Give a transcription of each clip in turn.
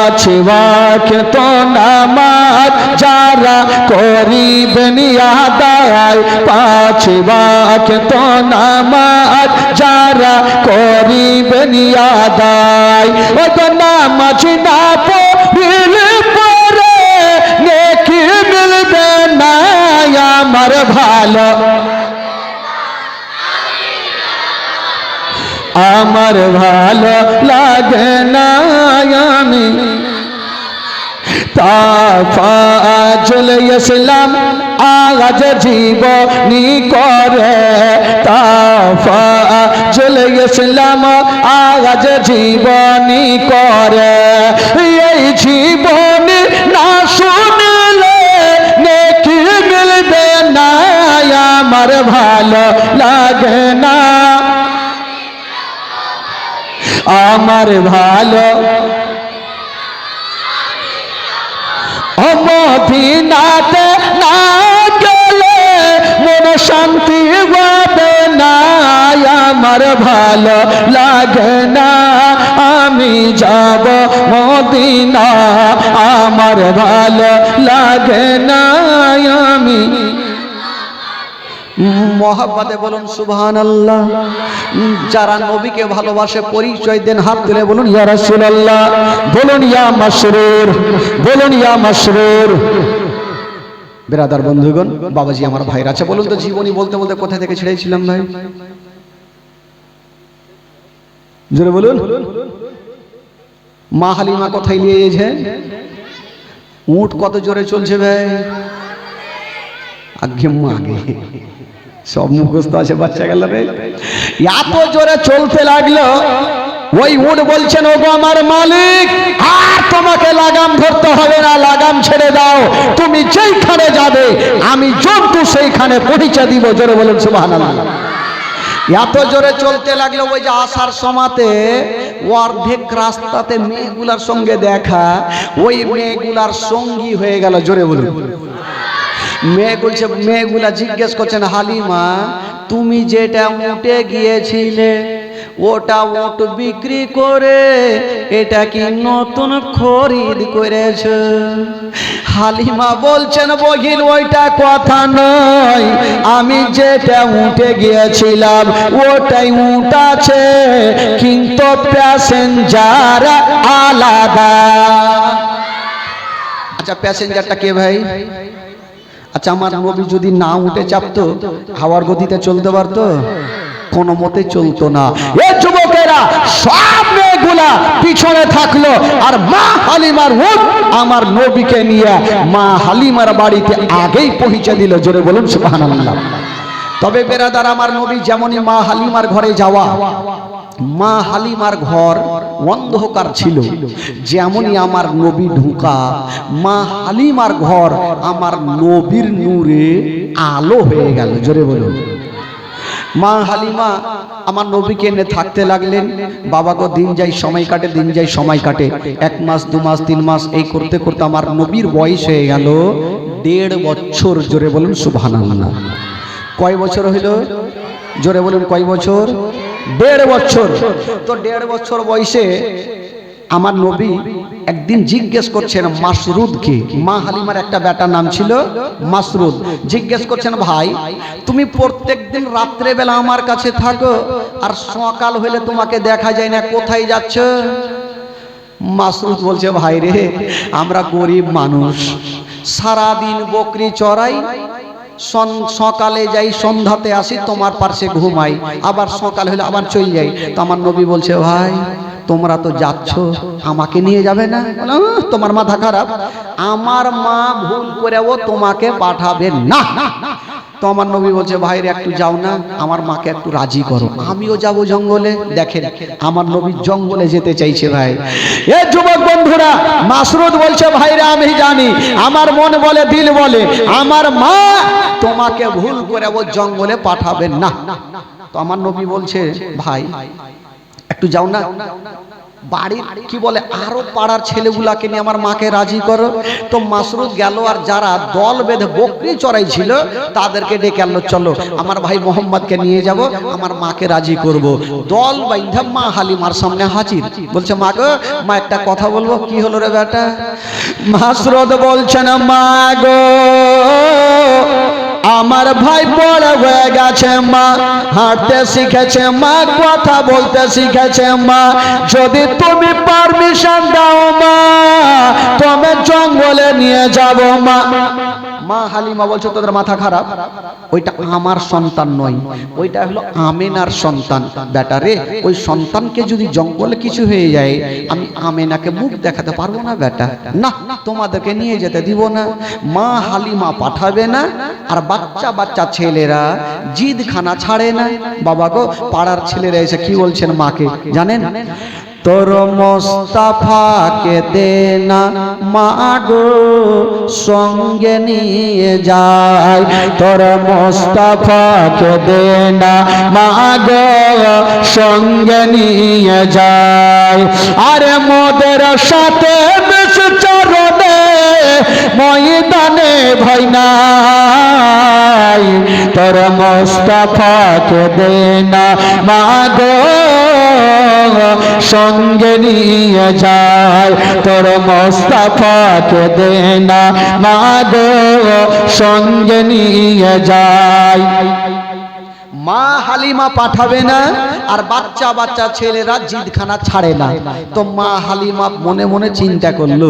পাঁচ ওয়াক্ত নামাজ যারা করিবেন আদায়, পাঁচ ওয়াক্ত নামাজ যারা করিবেন আদায়, ও তো নামাজ না পড়লে পরে নেকি মিলবে না আমার ভালো, আমার ভালো লাগে না আমি তাফাজুল ইসলাম আজ জীবনী করে, তাফাজুল ইসলাম আজ জীবনী করে, এই জীবনী না শুনলে নেকি মিলবে না আমার ভালো লাগে না, আমার ভালো মদিনাতে না গেলে মন শান্তি পাবে না আমার ভালো লাগে না, আমি যাব মদিনা আমার ভালো লাগে না আমি মোহাব্বতে বলুন সুবহানাল্লাহ। যারা নবীকে ভালোবাসে পরিচয় দেন, হাত তুলে বলুন ইয়া রাসূলুল্লাহ, বলুন ইয়া মাসরুর, বলুন ইয়া মাসরুর। বিরাদার বন্ধুগণ, বাবাজি আমার ভাইরা আছে, বলুন তো জীবনী বলতে বলতে কোথা থেকে ছেড়েছিলাম ভাই, জোরে বলুন। মা হালিমা কোথায় নিয়ে গেছে? উট কত জোরে চলছে ভাই, আগে মাগে সব মুখস্থ আছে বাচ্চা গেল রে, এত জোরে চলতে লাগলো ওই উট বলছেন ওগো আমার মালিক আর তোমাকে লাগাম ধরতে হবে না, লাগাম ছেড়ে দাও, তুমি যেইখানে যাবে আমি জন্তু সেইখানে পৌঁছে দিব, জোরে বলেন সুবহানাল্লাহ। এত জোরে চলতে লাগলো ওই যে আসার সময়তে অর্ধেক রাস্তাতে মেয়েগুলার সঙ্গে দেখা, ওই মেয়েগুলার সঙ্গী হয়ে গেল, জোরে বলুন। মেয়েগুলা জিজ্ঞেস করছেন হালিমা তুমি যেটা উঠে গিয়েছিলে ওটা উট বিক্রি করে এটা কি নতুন খরিদ করেছ? হালিমা বলছেন বহিল ওইটা কথা নয়, আমি যেটা উঠে গিয়েছিলাম ওটাই উট আছে কিন্তু প্যাসেঞ্জার আলাদা। আচ্ছা প্যাসেঞ্জারটা কে ভাই? আচ্ছা আমার নবী যদি না উঠে চাপতো হাওয়ার গতিতে চলতে পারতো? কোনো মতে চলতো না। এই যুবকেরা সব মেয়েগুলা পিছনে থাকলো আর মা হালিমার উট আমার নবীকে নিয়ে মা হালিমার বাড়িতে আগেই পৌঁছে দিল, জোরে বলুন সুবহানাল্লাহ। তবে বেরাদার আমার নবী যেমনই মা হালিমার ঘরে যাওয়া, মা হালিমার ঘর অন্ধকার ছিল, যেমনই আমার নবী ঢুকা মা হালিমার ঘর আমার নবীর নূরে আলো হয়ে গেল, জোরে বলুন। মা হালিমা আমার নবীকে এনে থাকতে লাগলেন। বাবা গো দিন যাই সময় কাটে, দিন যাই সময় কাটে, 1 মাস 2 মাস 3 মাস এই করতে করতে আমার নবীর বয়স হয়ে গেল 1.5 বছর, জোরে বলুন সুবহানাল্লাহ। কয় বছর হইল? জোরে বলুন কয় বছর? 1.5 বছর। তো 1.5 বছর বয়সে আমার নবী একদিন জিজ্ঞেস করছেন মাসরুদকে, মা হালিমার একটা বেটার নাম ছিল মাসরুদ, জিজ্ঞেস করছেন ভাই তুমি প্রত্যেকদিন রাত্রে বেলা আমার কাছে থাকো আর সকাল হলে তোমাকে দেখা যায় না, কোথায় যাচ্ছ? মাসরুদ বলছে ভাই রে আমরা গরিব মানুষ, সারাদিন বকরি চড়াই, সকালে যাই সন্ধ্যাতে আসি তোমার পাশে ঘুমাই, আবার সকাল হলে আবার চলে যাই। তো আমার নবী বলছে ভাই তোমরা তো যাচ্ছ আমাকে নিয়ে যাবে না? তোমার মাথা খারাপ, আমার মা ভুল করেও তোমাকে পাঠাবে না। তো আমার নবী বলছে ভাইরে একটু যাও না, আমার মাকে একটু রাজি করো, আমিও যাব জঙ্গলে। দেখেন আমার নবী জঙ্গলে যেতে চাইছে ভাই। এ যুবক বন্ধুরা, মাসরুদ বলছে ভাইরে আমি জানি আমার মন বলে দিল বলে আমার মা তোমাকে ভুল করে ও জঙ্গলে পাঠাবেন না। তো আমার নবী বলছে ভাই একটু যাও না। বাড়ির কি বলে আরো পাড়ার ছেলেগুলাকে নিয়ে আমার মাকে রাজি করো। তো মাসরুদ গেল আর যারা দল বেঁধে বকরি চড়াই ছিল তাদেরকে ডেকে আনলো, চলো আমার ভাই মোহাম্মদকে নিয়ে যাব, আমার মাকে রাজি করব। দল বাইন্ধা মা হালিমার সামনে হাজির। বলছে মা গো, মা একটা কথা বলবো। কি হলো রে বেটা? মাসরুদ বলছেন মা গো, আমার ভাই বড় হয়ে গেছে মা, হাঁটতে শিখেছে মা, কথা বলতে শিখেছে মা, যদি তুমি পারমিশন দাও মা তবে জঙ্গলে নিয়ে যাব মা। মা হালিমা বলছে তোদের মাথা খারাপ, ওইটা আমার সন্তান নয়, ওইটা হলো আমেনার সন্তান। বেটা রে, ওই সন্তানকে যদি জঙ্গলে কিছু হয়ে যায় আমি আমেনাকে মুখ দেখাতে পারবো না বেটা, না তোমাদেরকে নিয়ে যেতে দিব না। মা হালিমা পাঠাবে না, আর বাচ্চা বাচ্চা ছেলেরা জিদখানা ছাড়ে না। বাবা গো, পাড়ার ছেলেরা এসে কি বলছেন মাকে জানেন? তোর মোস্তাফাকে দে না মা গো সঙ্গে নিয়ে যায়, তোর মোস্তাফাকে দে না মা গো সঙ্গে নিয়ে যায়। আরে মোদের সাথে বেশ চরণে ময়দানে ভয় নাই, তোর মোস্তাফাকে দে না মা গো সঙ্গে নিয়ে যায়, তোর মোস্তাফাকে দে না মা গো সঙ্গে নিয়ে যায়। মা হালিমা পাঠাবে না, আর বাচ্চা বাচ্চা ছেলেরা জিদখানা ছাড়ে না। তো মা হালিমা মনে মনে চিন্তা করলো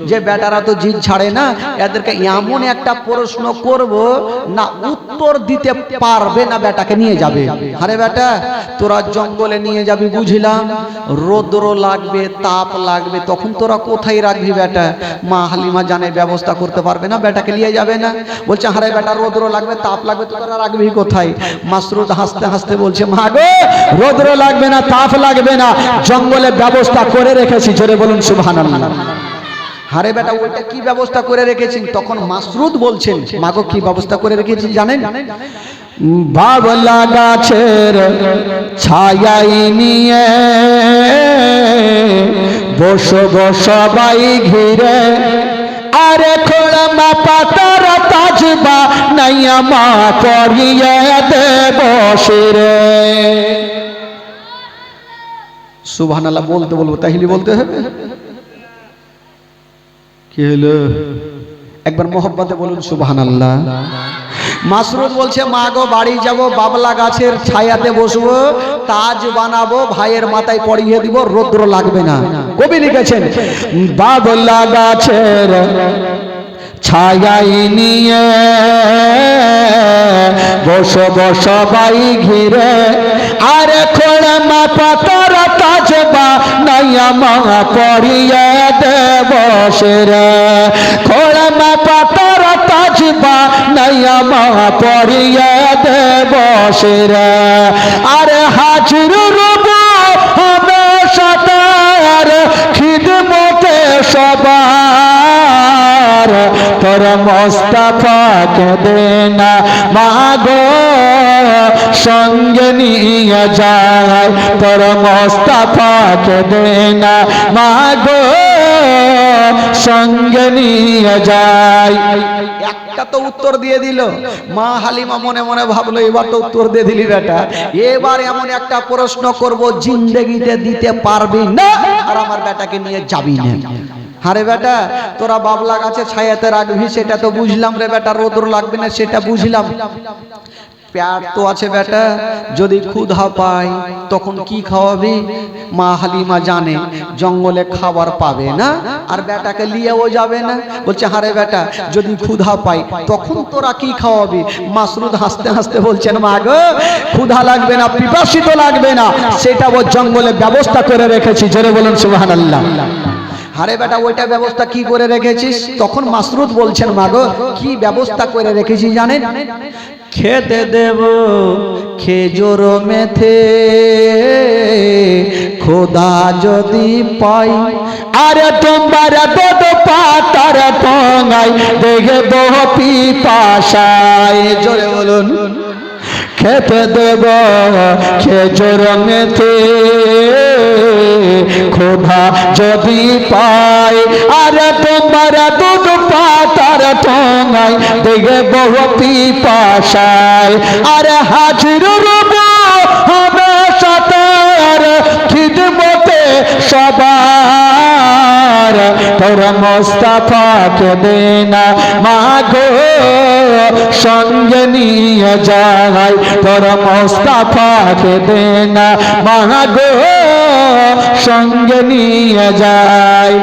যে বেটারা তো জিদ ছাড়ে না, এদেরকে এমন একটা প্রশ্ন করব না উত্তর দিতে পারবে না, বেটাকে নিয়ে যাবে। আরে বেটা, তোরা জঙ্গলে নিয়ে যাবি বুঝলাম, রোদ্র লাগবে, তাপ লাগবে, তখন তোরা কোথায় রাখবি বেটা? মা হালিমা জানে ব্যবস্থা করতে পারবে না, বেটাকে নিয়ে যাবে না। বলছে আরে বেটা, রোদ্র লাগবে, তাপ লাগবে, তোরা রাখবি কোথায়? মাসরুদ হাসতে হাসতে বলছে মা গো, রোদ্র লাগবে না, তাপ লাগবে না, জঙ্গলে ব্যবস্থা করে রেখেছি। জোরে বলুন সুবহানাল্লাহ। আরে বেটা, ওইটা কি ব্যবস্থা করে রেখেছেন? তখন মাসরুদ বলছেন মা গো, কি ব্যবস্থা করে রেখেছি জানেন? বাবলা গাছের ছায়াই নিয়ে বসব সবাই ঘিরে, আরে খোলমা পাতার তাজবা নাইয়া মা করিয়ে দেব শিরে। সুবহানাল্লাহ বলতে বলবো, তাহলে বলতে হবে। কি হলো? একবার মোহব্বতে বলুন সুবহানাল্লাহ। মাসরুদ বলছে মা গো, বাড়ি যাব, বাবলা গাছের ছায়াতে বসবো, তাজ বানাবো, ভাইয়ের মাথায় পরিয়ে দিব, রৌদ্র লাগবে না। কবি লিখেছেন বাবলা গাছের ছায়াই নিয়ে বসব সবাই ঘিরে, আরে খোলমা পাতার তাজবা নাইয়া মা পরিয়ে দেব শিরে, খোলমা পাতার তাজবা নাইয়া মা পরিয়ে দেব শিরে। আরে হাজির রব হামেশা তার খিদমতে সবার, তোর মোস্তাফাকে দে না মা গো সঙ্গে নিয়ে যায়, তোর মোস্তাফাকে দে না মা গো সঙ্গে নিয়ে যায়। একটা তো উত্তর দিয়ে দিল। মা হালিমা মনে মনে ভাবলো এবার তো উত্তর দিয়ে দিলি বেটা, এবার এমন একটা প্রশ্ন করব জিন্দেগিতে দিতে পারবি না, আর আমার বেটাকে নিয়ে যাবি না। আরে বেটা, তোরা বাবলা গাছে ছায়াতে রাখবি সেটা তো বুঝলাম রে বেটা, রোদ্র লাগবে না সেটা বুঝলাম, পেট তো আছে বেটা, যদি ক্ষুধা পায় তখন কি খাওয়াবি? মা হালিমা জানে জঙ্গলে খাবার পাবে না, আর বেটাকে নিয়েও যাবে না। বলছে আরে বেটা, যদি ক্ষুধা পাই তখন তোরা কি খাওয়াবি? মাসরুদ হাসতে হাসতে বলছেন মা গো, ক্ষুধা লাগবে না, পিপাসিত লাগবে না, সেটা ও জঙ্গলে ব্যবস্থা করে রেখেছি। জোরে বলুন সুবহানাল্লাহ। আরে বেটা, ওইটা ব্যবস্থা কি করে রেখেছিস? তখন মাসরুদ বলছেন মা গো, কি ব্যবস্থা করে রেখেছি জানেন? খেতে দেব খেজুর মেথে, খোদা যদি পাই, আরে তোমার দুধ পাতার টঙ্গাই দেখে দো পিপাসায়। জোরে বলুন। খেতে দেব খেজুর মেতে ক্ষুধা যদি পাই আর তোমার দুধ পাতার ঠোঙায় দেখে বহু পিপাসায় আর হাজির রব হবে সাতার খিদমতে সবার তোর মোস্তফাকে দে না মাগো সঙ্গে নিয়ে যাই তোর মোস্তফাকে দে না মাগো সঙ্গে নিয়ে যাই।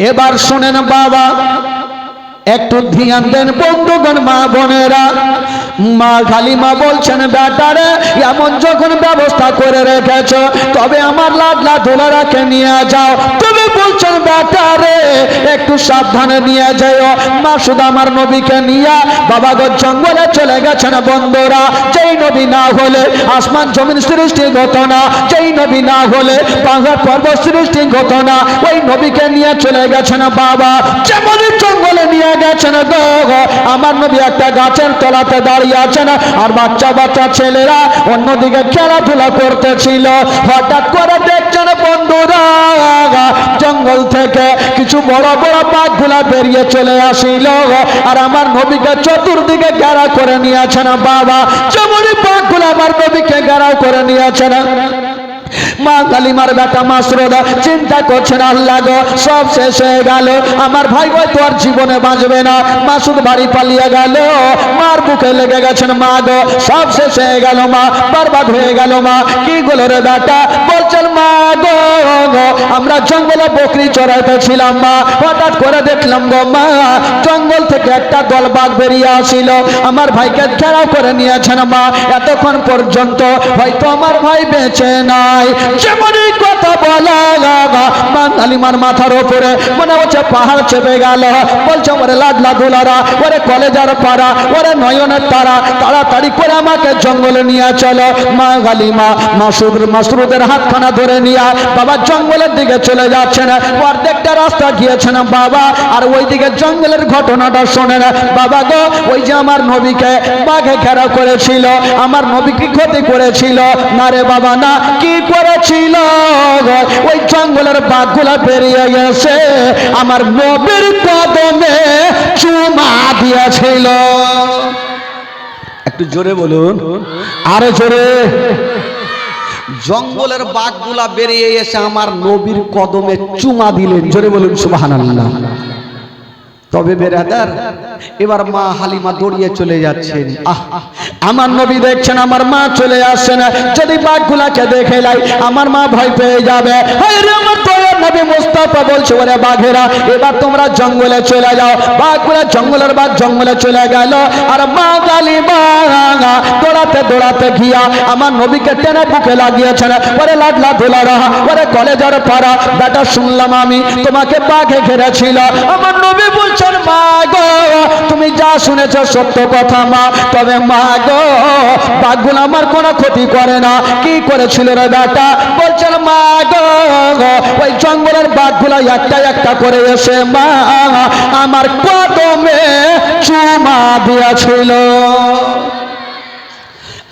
এবার শুনেন বাবা, একটু ধ্যান দেন বন্ধুগণ, মা বোনেরা। মা হালিমা বলছেন বেটারে এমন যখন ব্যবস্থা করে রেখেছ তবে আমার লাডলা দুলারাকে নিয়ে যাও। তুমি বলছেন বেটারে একটু সাবধানে নিয়ে যাও। মা শুধু আমার নবীকে নিয়ে বাবা গো জঙ্গলে চলে গেছেন। বন্ধুরা, যেই নবী না হলে আসমান জমিন সৃষ্টি হতো না, যেই নবী না হলে পাহাড় পর্বত সৃষ্টি হতো না, ওই নবীকে নিয়ে চলে গেছেন বাবা। যেমন জঙ্গলে নিয়ে গেছেন গো, আমার নবী একটা গাছের তলাতে দাঁড়িয়ে আছেন আর বাচ্চা বাচ্চা ছেলেরা অন্যদিকে খেলাধুলা করতেছিল। হঠাৎ করে দেখছেন বন্ধুরা জঙ্গল থেকে কিছু বড় বড় বাঘগুলা বেরিয়ে চলে আসিল আর আমার নবীকে চতুর্দিকে ঘেরা করে নিয়েছেন বাবা। যেমনই বাঘগুলা আমার নবীকে ঘেরাও করে নিয়েছেন, মা কালিমার বেটা মাসরুদ চিন্তা করছেন আল্লাহ গো সব শেষ হয়ে গেল, আমার ভাই হয়তো আর জীবনে বাঁচবে না। মাসুদ বাড়ি পালিয়ে গেল, মার বুকে লেগে গেছেন মা গো সব শেষ হয়ে গেল, মা বরবাদ হয়ে গেল। মা কি গেল রে বেটা? বলছেন মা গো আমরা জঙ্গলে বকরি চড়াইতেছিলাম মা, হঠাৎ করে দেখলাম গো মা জঙ্গল থেকে একটা দল বাঘ বেরিয়ে আসিল, আমার ভাইকে ঘেরাও করে নিয়েছেন মা। এতক্ষণ পর্যন্ত হয়তো আমার ভাই বেঁচে নাই। যেমনই কথা বলা মা কালিমার মাথার উপরে মনে হচ্ছে পাহাড় চেপে গেল। বলছে ওরে লাডলা দুলারা, ওরে কলেজার পাড়া, ওরে নয়নের তারা, তাড়াতাড়ি করে আমাকে জঙ্গলে নিয়ে চলো। মা কালিমা মাসরুদের হাতখানা ধরে নিয়ে বাবা জঙ্গলের দিকে চলে যাচ্ছেন। অর্ধেকটা রাস্তা গিয়েছেন বাবা, আর ওই দিকে জঙ্গলের ঘটনাটা শোনেন বাবা গো। ওই যে আমার নবীকে বাঘে ঘেরা করেছিল, আমার নবী কি ক্ষতি করেছিল? না রে বাবা না। কি করেছিল? ওই জঙ্গলের বাঘগুলা বেরিয়ে গেছে আমার নবীর কদমে চুমা দিয়েছিল। একটু জোরে বলুন, আরে জোরে। জঙ্গলের বাঘগুলা বেরিয়ে এসে আমার নবীর কদমে চুমা দিলেন। জোরে বলুন সুবহানাল্লাহ। তবে বেরাদার এবার মা হালিমা দৌড়িয়ে চলে যাচ্ছেন। আমার নবী দেখছেন আমার মা চলে আসছেন, যদি বাঘগুলাকে দেখে লাই আমার মা ভয় পেয়ে যাবে। নবী মুস্তাফা বলছে ওরে বাঘেরা এবার তোমরা জঙ্গলে চলে যাও। বাঘগুলা জঙ্গলের বাঘ জঙ্গলে চলে গেল আর মা হালিমা দৌড়াতে দৌড়াতে গিয়া আমার নবীকে টেনে বুকে লাগিয়েছেন। ওরে লাডলা দুলারা, ওরে কলেজার পাড়া বেটা শুনলাম আমি তোমাকে বাঘে ঘেরেছিল। আমার নবী বলছেন মা গো তুমি যা শুনেছ সত্য কথা মা, তবে মা গো বাঘগুলো আমার কোনো ক্ষতি করে না। কি করেছিল রে বেটা? বলছেন মা গো ওই জঙ্গলের বাঘগুলো একটা একটা করে এসে মা আমার কদমে চুমা দিয়েছিল।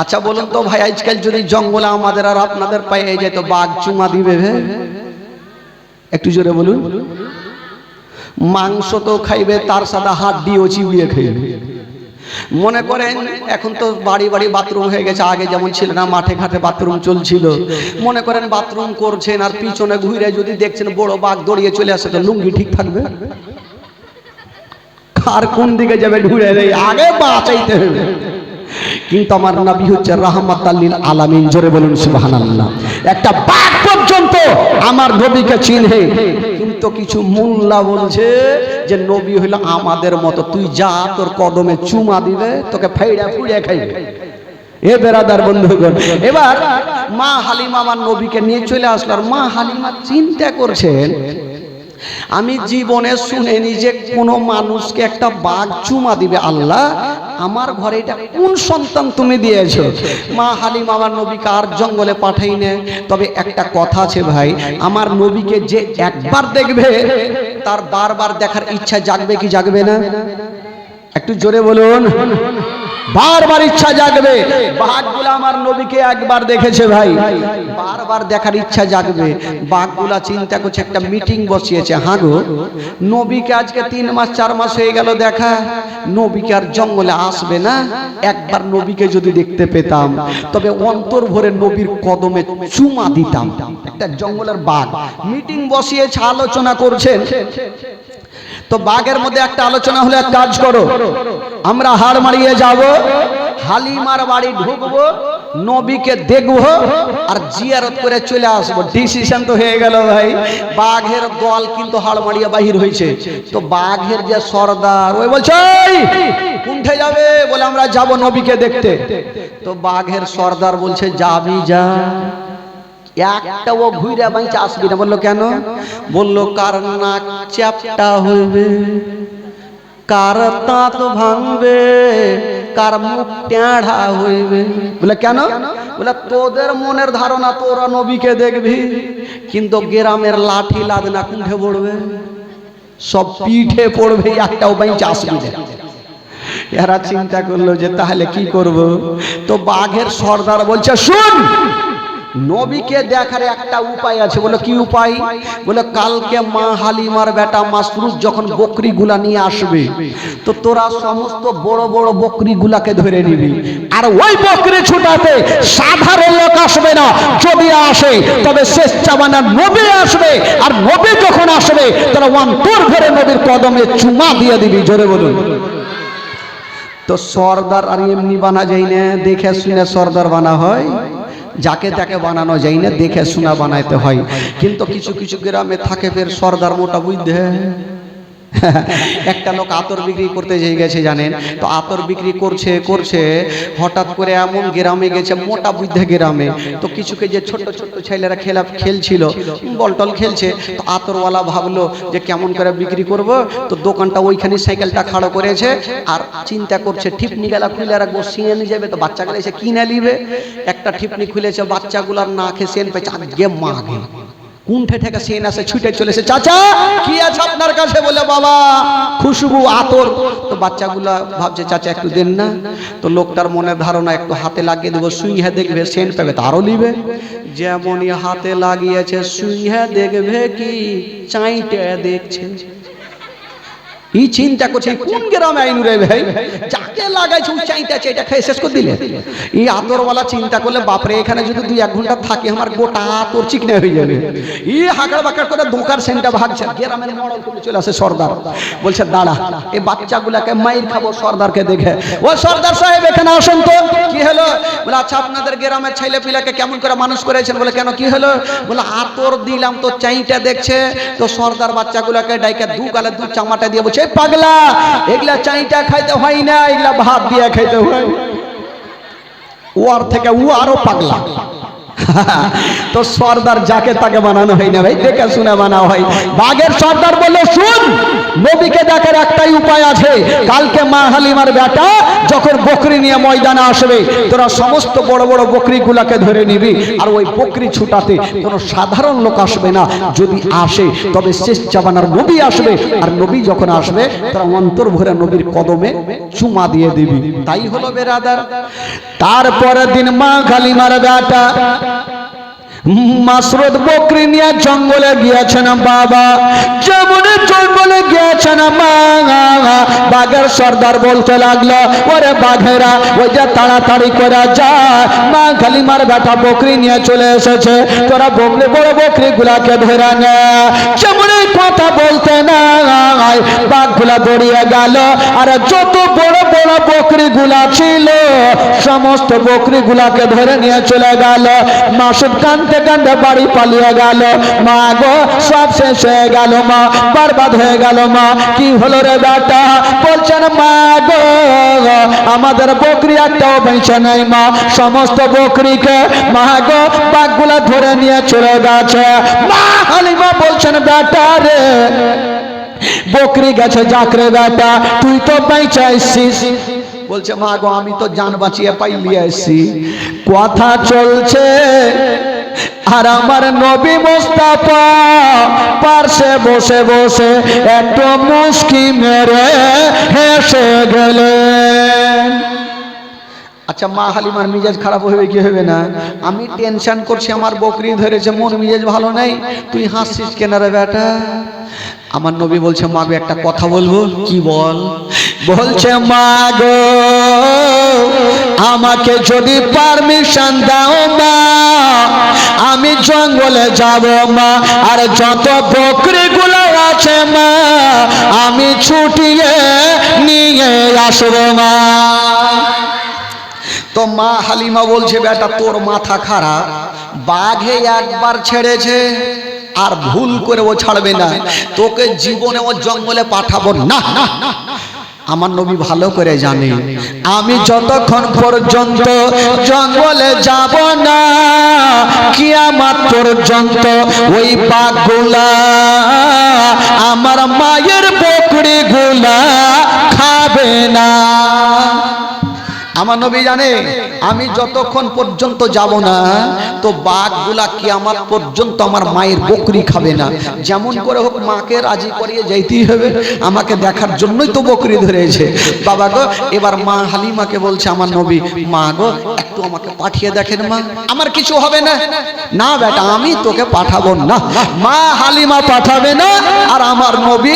আচ্ছা বলুন তো ভাই, আজকাল যদি জঙ্গলে আমাদের আর আপনাদের পায়ে যেত বাঘ চুমা দিবে? একটু জোরে বলুন। মাংস তো খাইবে, তার সাথে হাড্ডিও চিবিয়ে খাইবে। মনে করেন এখন তো বাড়ি বাড়ি বাথরুম হয়ে গেছে, আগে যেমন ছিল না মাঠে ঘাটে বাথরুম চলছিল। মনে করেন বাথরুম করছেন আর পিছনে ঘুরে যদি দেখছেন বড় বাঘ দৌড়িয়ে চলে আসে, তো লুঙ্গি ঠিক থাকবে? আর কোন দিকে যাবে? ঘুরে আগে বাঁচাইতে হবে। কিন্তু আমার নবী হচ্ছে রাহমাতাল লিল আলামিন। জোরে বলুন সুবহানাল্লাহ। একটা বাঘ পর্যন্ত আমার নবীকে চিনে, কিন্তু কিছু মোল্লা বলছে যে নবী হইল আমাদের মতো, তুই যা তোর কদমে চুমা দিবে তোকে ফাইড়া ফুড়িয়ে খাইবে। এ বেরাদার বন্ধুগণ, এবার মা হালিমা আমার নবীকে নিয়ে চলে আসলো। মা হালিমা চিন্তা করছেন আমি জীবনে শুনিনি যে কোনো মানুষকে একটা বাঘ চুমা দিবে। আল্লাহ আমার ঘরে এটা কোন সন্তান তুমি দিয়েছো? মা হালিমা আমার নবীকে আর জঙ্গলে পাঠাই না। তবে একটা কথা আছে ভাই, আমার নবীকে যে একবার দেখবে তার বারবার দেখার ইচ্ছা জাগবে কি জাগবে না? একটু জোরে বলুন। বারবার ইচ্ছা জাগবে। বাঘগুলা আমার নবীকে একবার দেখেছে ভাই, বারবার দেখার ইচ্ছা জাগবে। বাঘগুলা চিন্তা করছে, একটা মিটিং বসিয়েছে, হাগো নবীকে আজকে 3 মাস 4 মাস হয়ে গেল দেখা, নবীকে আর জঙ্গলে আসবে না, একবার নবীকে যদি দেখতে পেতাম তবে অন্তর ভরে নবীর কদমে চুমা দিতাম। একটা জঙ্গলের বাঘ মিটিং বসিয়েছে, আলোচনা করছেন। তো বাঘের মধ্যে একটা আলোচনা হলো, এক কাজ করো, আমরা হাড় মারিয়ে যাব, হালিমার বাড়ি ঢুকবো, নবীকে দেখবো আর জিয়ারত করে চলে আসবো। ডিসিশন তো হয়ে গেল ভাই। বাঘের দল কিন্তু হাড় মারিয়ে বাহির হয়েছে। তো বাঘের যে সর্দার, ওই বলছে কোনঠে যাবে, বলে আমরা যাব নবীকে দেখতে। তো বাঘের সর্দার বলছে যাবি যা, একটা ও ঘুরে বাইচে আসবি না। বললো কেন? বললো কার নাক চ্যাপটা হইবে, কার দাঁত ভাঙবে, কার মুখ টেঁড়া হইবে। বলে কেন? বলে তোদের মনের ধারণা তোরা নবীকে দেখবি, কিন্তু গ্রামের লাঠি লাদনা কুণ্ঠে পড়বে, সব পিঠে পড়বে, একটাও বাইচে আসবি না। এরা চিন্তা করলো যে তাহলে কি করব। তো বাঘের সর্দার বলছে শুন, নবীকে দেখার একটা উপায় আছে। বলে কি উপায়? বলে কালকে মা হালিমার বেটা মাসরুর যখন বকরি গুলা নিয়ে আসবে, তো তোরা সমস্ত বড় বড় বকরি গুলাকে ধরে নিবি, আর ওই বকরি ছুটাতে সাধারণ লোক আসবে না, যদি আসে তবে শেষ জামানা নবী আসবে, আর নবী যখন আসবে তোরা অন্তর ভরে নবীর কদমে চুমা দিয়ে দিবি। জোরে বলুন। তো সর্দার আর এমনি বানা যায় না, দেখে শুনে সর্দার বানা হয়, যাকে তাকে বানানো যায় না, দেখে শোনা বানাইতে হয়। কিন্তু কিছু কিছু গ্রামে থাকে ফের সর্দার মোটা বুঝতে। একটা লোক আতর বিক্রি করতে যেয়ে গেছে জানেন, তো আতর বিক্রি করছে করছে হঠাৎ করে এমন গ্রামে গেছে, মোটা বুদ্ধে গ্রামে, তো কিছুকে যে ছোট ছোট ছেলেরা খেলছিল, বলটল খেলছে, তো আতরওয়ালা ভাবলো যে কেমন করে বিক্রি করব, তো দোকানটা ওইখানে সাইকেলটা খাড়ো করেছে, আর চিন্তা করছে ঠিপনি গেলা খুলে রাখবো, সিনে নিয়ে যাবে, তো বাচ্চাগুলো এসে কিনে নিবে। একটা ঠিপনি খুলেছে, বাচ্চাগুলার না খেয়ে সেন পেয়েছে, আগে মাগে কুণ্ঠে থেকে সেন আসে, ছুটে চলেছে, চাচা কি আছে আপনার কাছে? বলে বাবা খুশবু আতর। তো বাচ্চাগুলা ভাবছে চাচা একটু দেন না। তো লোকটার মনের ধারণা একটু হাতে লাগিয়ে দেবো, সুইহে দেখবে সেন পাবে, তারও নিবে। যেমনই হাতে লাগিয়েছে, সুইহে দেখবে কি চাইটে দেখছে। এই চিন্তা করছে কোন গ্রামে আইন রে ভাই, যাকে লাগাইছে চাইটা চাইটা খেয়ে শেষ করে দিলে। এই আতরওয়ালা চিন্তা করলে বাপরে এখানে যদি 2-1 ঘন্টা থাকে আমার গোটা আতর চিকনা হয়ে যাবে। এই হাঁকড় বাঁকড় করে দোকার সেন্টা ভাগছে। গ্রামের মডল করে চলে আসে সর্দার, বলছে দাঁড়া এই বাচ্চাগুলাকে মাইর খাবো সর্দারকে দেখে। ও সর্দার সাহেব এখানে আসুন তো। কি হলো? বলে আচ্ছা আপনাদের গ্রামের ছেলে পিলাকে কেমন করে মানুষ করেছেন? বলে কেন কি হলো? বলে আতর দিলাম তো চাইটা দেখছে। তো সর্দার বাচ্চাগুলাকে ডাইকা 2 গালে 2 চামাটা দিয়ে বলছে পাগলা এগুলা চাইটা খাইতে হয় না, এগুলা ভাত দিয়ে খাইতে হয়। ওর থেকে ও আরো পাগলা। তো সর্দার যাকে তাকে বানানো হয় না ভাই, দেখে শুনে বানা হয়। বাঘের সর্দার বলল শুন, নবীকে দেখার একটাই উপায় আছে। কালকে মা হালিমার বেটা যখন বকরি নিয়ে ময়দানে আসবে, তোরা সমস্ত বড় বড় বকরি গুলাকে ধরে নিবি, আর ওই বকরি ছুটাতে কোনো সাধারণ লোক আসবে না, যদি আসে তবে শেষ জামানার নবী আসবে, আর নবী যখন আসবে তোরা অন্তর ভরে নবীর কদমে চুমা দিয়ে দিবি। তাই হলো বেরাদার। তারপরের দিন মা হালিমার বেটা মাসরুদ বকরি নিয়ে জঙ্গলে গিয়েছেন। বাবা যেমন জঙ্গলে গিয়েছেন, মা বাঘের সর্দার বলতে লাগলো ওরে বাঘেরা ওই যে তাড়াতাড়ি করে যায়, মা হালিমার বেটা বকরি নিয়ে চলে এসেছে, তোরা বকরি বড় বকরি গুলাকে ধরে নে। যেমন কথা বলতে নাই বাঘগুলা দৌড়িয়ে গেল, আর যত বড় বড় বকরি গুলা ছিল সমস্ত বকরি গুলাকে ধরে নিয়ে চলে গেল। মাসুদ কান্দতে কান্দতে বাড়ি পালিয়ে গেল। মা গো সব শেষ হয়ে গেল, মা বরবাদ হয়ে গেল। মা কি হলো রে বেটা? বলছেন মা গো আমাদের বকরি একটাও বেঁচে নেই, মা সমস্ত বকরিকে মা গো বাঘগুলা ধরে নিয়ে চলে গেছে। মা হালিমা বলছেন বেটা রে বকরি গেছে যাকরে বেটা, তুই তো বেঁচে আসছিস। বলছে মা গো আমি তো জান বাঁচিয়ে পাইলিয়ে আসছি। কথা চলছে আর আমার নবী মুস্তাফা পার্শ্বে বসে বসে একটু মুস্কি মেরে হেসে গেলেন। আচ্ছা মা হালিমার মিজাজ খারাপ হবে কি হবে না? আমি টেনশন করছি, আমার বকরি ধরেছে, মন মিজাজ ভালো নাই, তুই হাসছিস কেন রে বেটা? আমার নবী বলছে মা গো একটা কথা বলবো। কি বল? বলছে মা গো আমাকে যদি পারমিশন দাও মা, আমি জঙ্গলে যাব মা, আর যত বকরিগুলো আছে মা আমি ছুটিয়ে নিয়ে আসবো মা। তো মা হালিমা বলছে বেটা তোর মাথা খারাপ, বাঘে একবার ছেড়েছে আর ভুল করে ও ছাড়বে না, তোকে জীবনে ও জঙ্গলে পাঠাবো না। আমার নবী ভালো করে জানে আমি যতক্ষণ পর্যন্ত জঙ্গলে যাব না কিয়ামত পর্যন্ত ওই বাঘগুলা আমার মায়ের বকরিগুলা খাবে না। আমার নবী জানে আমি যতক্ষণ পর্যন্ত যাব না তো বাঘগুলা কিয়ামত পর্যন্ত আমার মায়ের বকরি খাবে না। যেমন করে হোক মাকে রাজি করিয়ে যাইতেই হবে, আমাকে দেখার জন্যই তো বকরি ধরেছে। বাবা গো এবার মা হালিমাকে বলছে আমার নবী মা গো একটু আমাকে পাঠিয়ে দেখেন মা, আমার কিছু হবে না। না বেটা আমি তোকে পাঠাবো না। মা হালিমা পাঠাবে না আর আমার নবী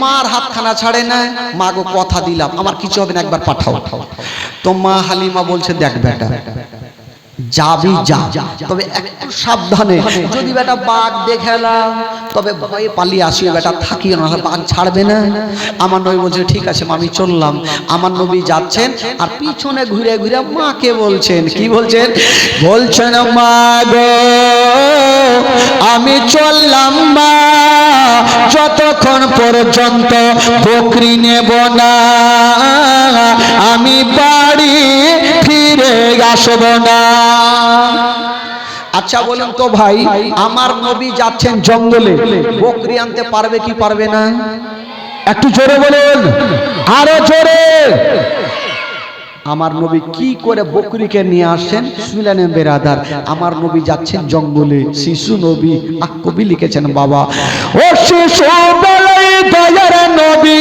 মার হাতখানা ছাড়ে না। মা গো কথা দিলাম আমার কিছু হবে না, একবার পাঠাও। তো মা হালিমা বলছে দেখ বেটা যাবি যা, তবে একটু সাবধানে, যদি বেটা বাঘ দেখালাম তবে ভয়ে পালিয়ে আসিও বেটা, থাকিও না, বাঘ ছাড়বে না। আমার নবী বলছে ঠিক আছে আমি চললাম। আমার নবী যাচ্ছেন আর পিছনে ঘুরে ঘুরে মাকে বলছেন, কি বলছেন? বলছেন মা গো আমি চললাম মা, যতক্ষণ পর্যন্ত বকরি নেব না আমি বাড়ি ফিরে আসব না। আচ্ছা বলুন তো ভাই আমার নবী যাচ্ছেন জঙ্গলে, বকরি আনতে পারবে কি পারবে না? একটু জোরে বলেন, আরো জোরে। আমার নবী কি করে বকরিকে নিয়ে আসছেন শুনলেন বেরাদার? আমার নবী যাচ্ছেন জঙ্গলে, শিশু নবী। কবি লিখেছেন বাবা ও শিশু বেলায় দয়ার নবী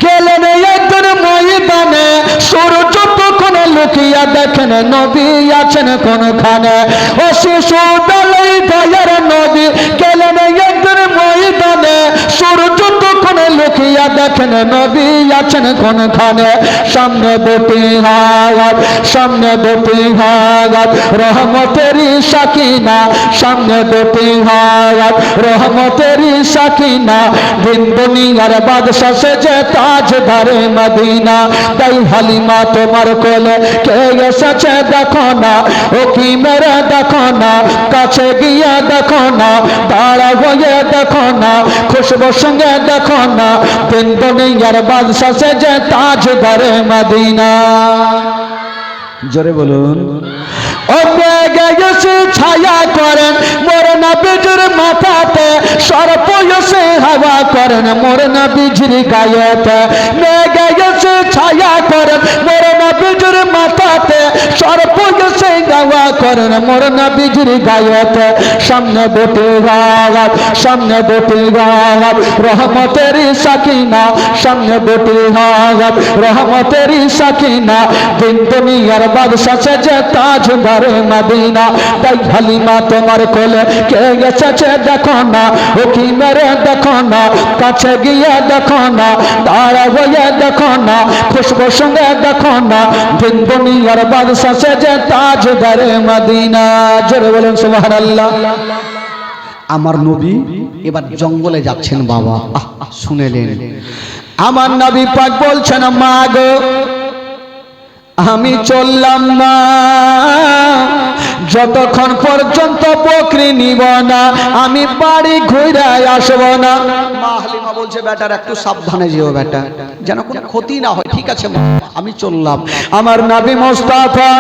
গেলেন একদিন ময়দানে, সূর্য তখন লুকিয়া দেখেন নবী আছেন কোনখানে। ও শিশু বেলায় দয়ার নবী গেলেন একদিন ময়দানে, সূর্য তখন লুকিয়া দেখেন নবী আছেন কোনখানে। সামনে দুটি হাত, সামনে দুটি হাত রহমতেরই সাকিনা, সামনে দুটি হাত রহমতেরই সাকিনা, দিন দুনিয়ার বাদশা সেজে তাজদারে মদিনা। তাই হালিমা তোমার কোলে কে এসেছে দেখো না, ও কি মেরে দেখো না, কাছে গিয়ে দেখো না, দাঁড়া হয়ে দেখো না, খুশবুর সঙ্গে দেখো না, দিন দুনিয়ার বাদশা সেজে তাজদারে মদিনা। জোরে বলুন। ও মেঘে ছায়া করেন মোর নবীর মাথাতে, সর্প এসে হাওয়া করেন মোর নবীর গায়েতে। মেঘে ছায়া করেন মোর নবীর মাথাতে, সর্প এসে হাওয়া করেন মোর নবীর গায়েতে। সামনে দুটি গাছ, সামনে দুটি গাছ রহমতেরই সাকিনা, সামনে দুটি গাছ রহমতেরই সাকিনা, দিন দুনিয়ার বাদশা সেজে তাজদারে মদিনা। তাই হালিমা তোমার কোলে কে এসেছে দেখো না, ও কি মেরে দেখো না, কাছে গিয়ে দেখো না, দাঁড়া হয়ে দেখো না, খুশবুর সঙ্গে দেখো না, দিন দুনিয়ার বাদশা সেজে তাজদারে মদিনা। জোরে বলেন সুবহানাল্লাহ। আমার নবী এবার জঙ্গলে যাচ্ছেন বাবা, শুনেলেন আমার নবী পাক বলছেন মা গো আমি চললাম না, যতক্ষণ পর্যন্ত বকরি নিব না আমি বাড়ি ঘুরে আসব না। মা হালিমা বলছে বেটার একটু সাবধানে যেও বেটা, যেন কোনো ক্ষতি না হয়। ঠিক আছে মা আমি চললাম। আমার নবী মুস্তাফা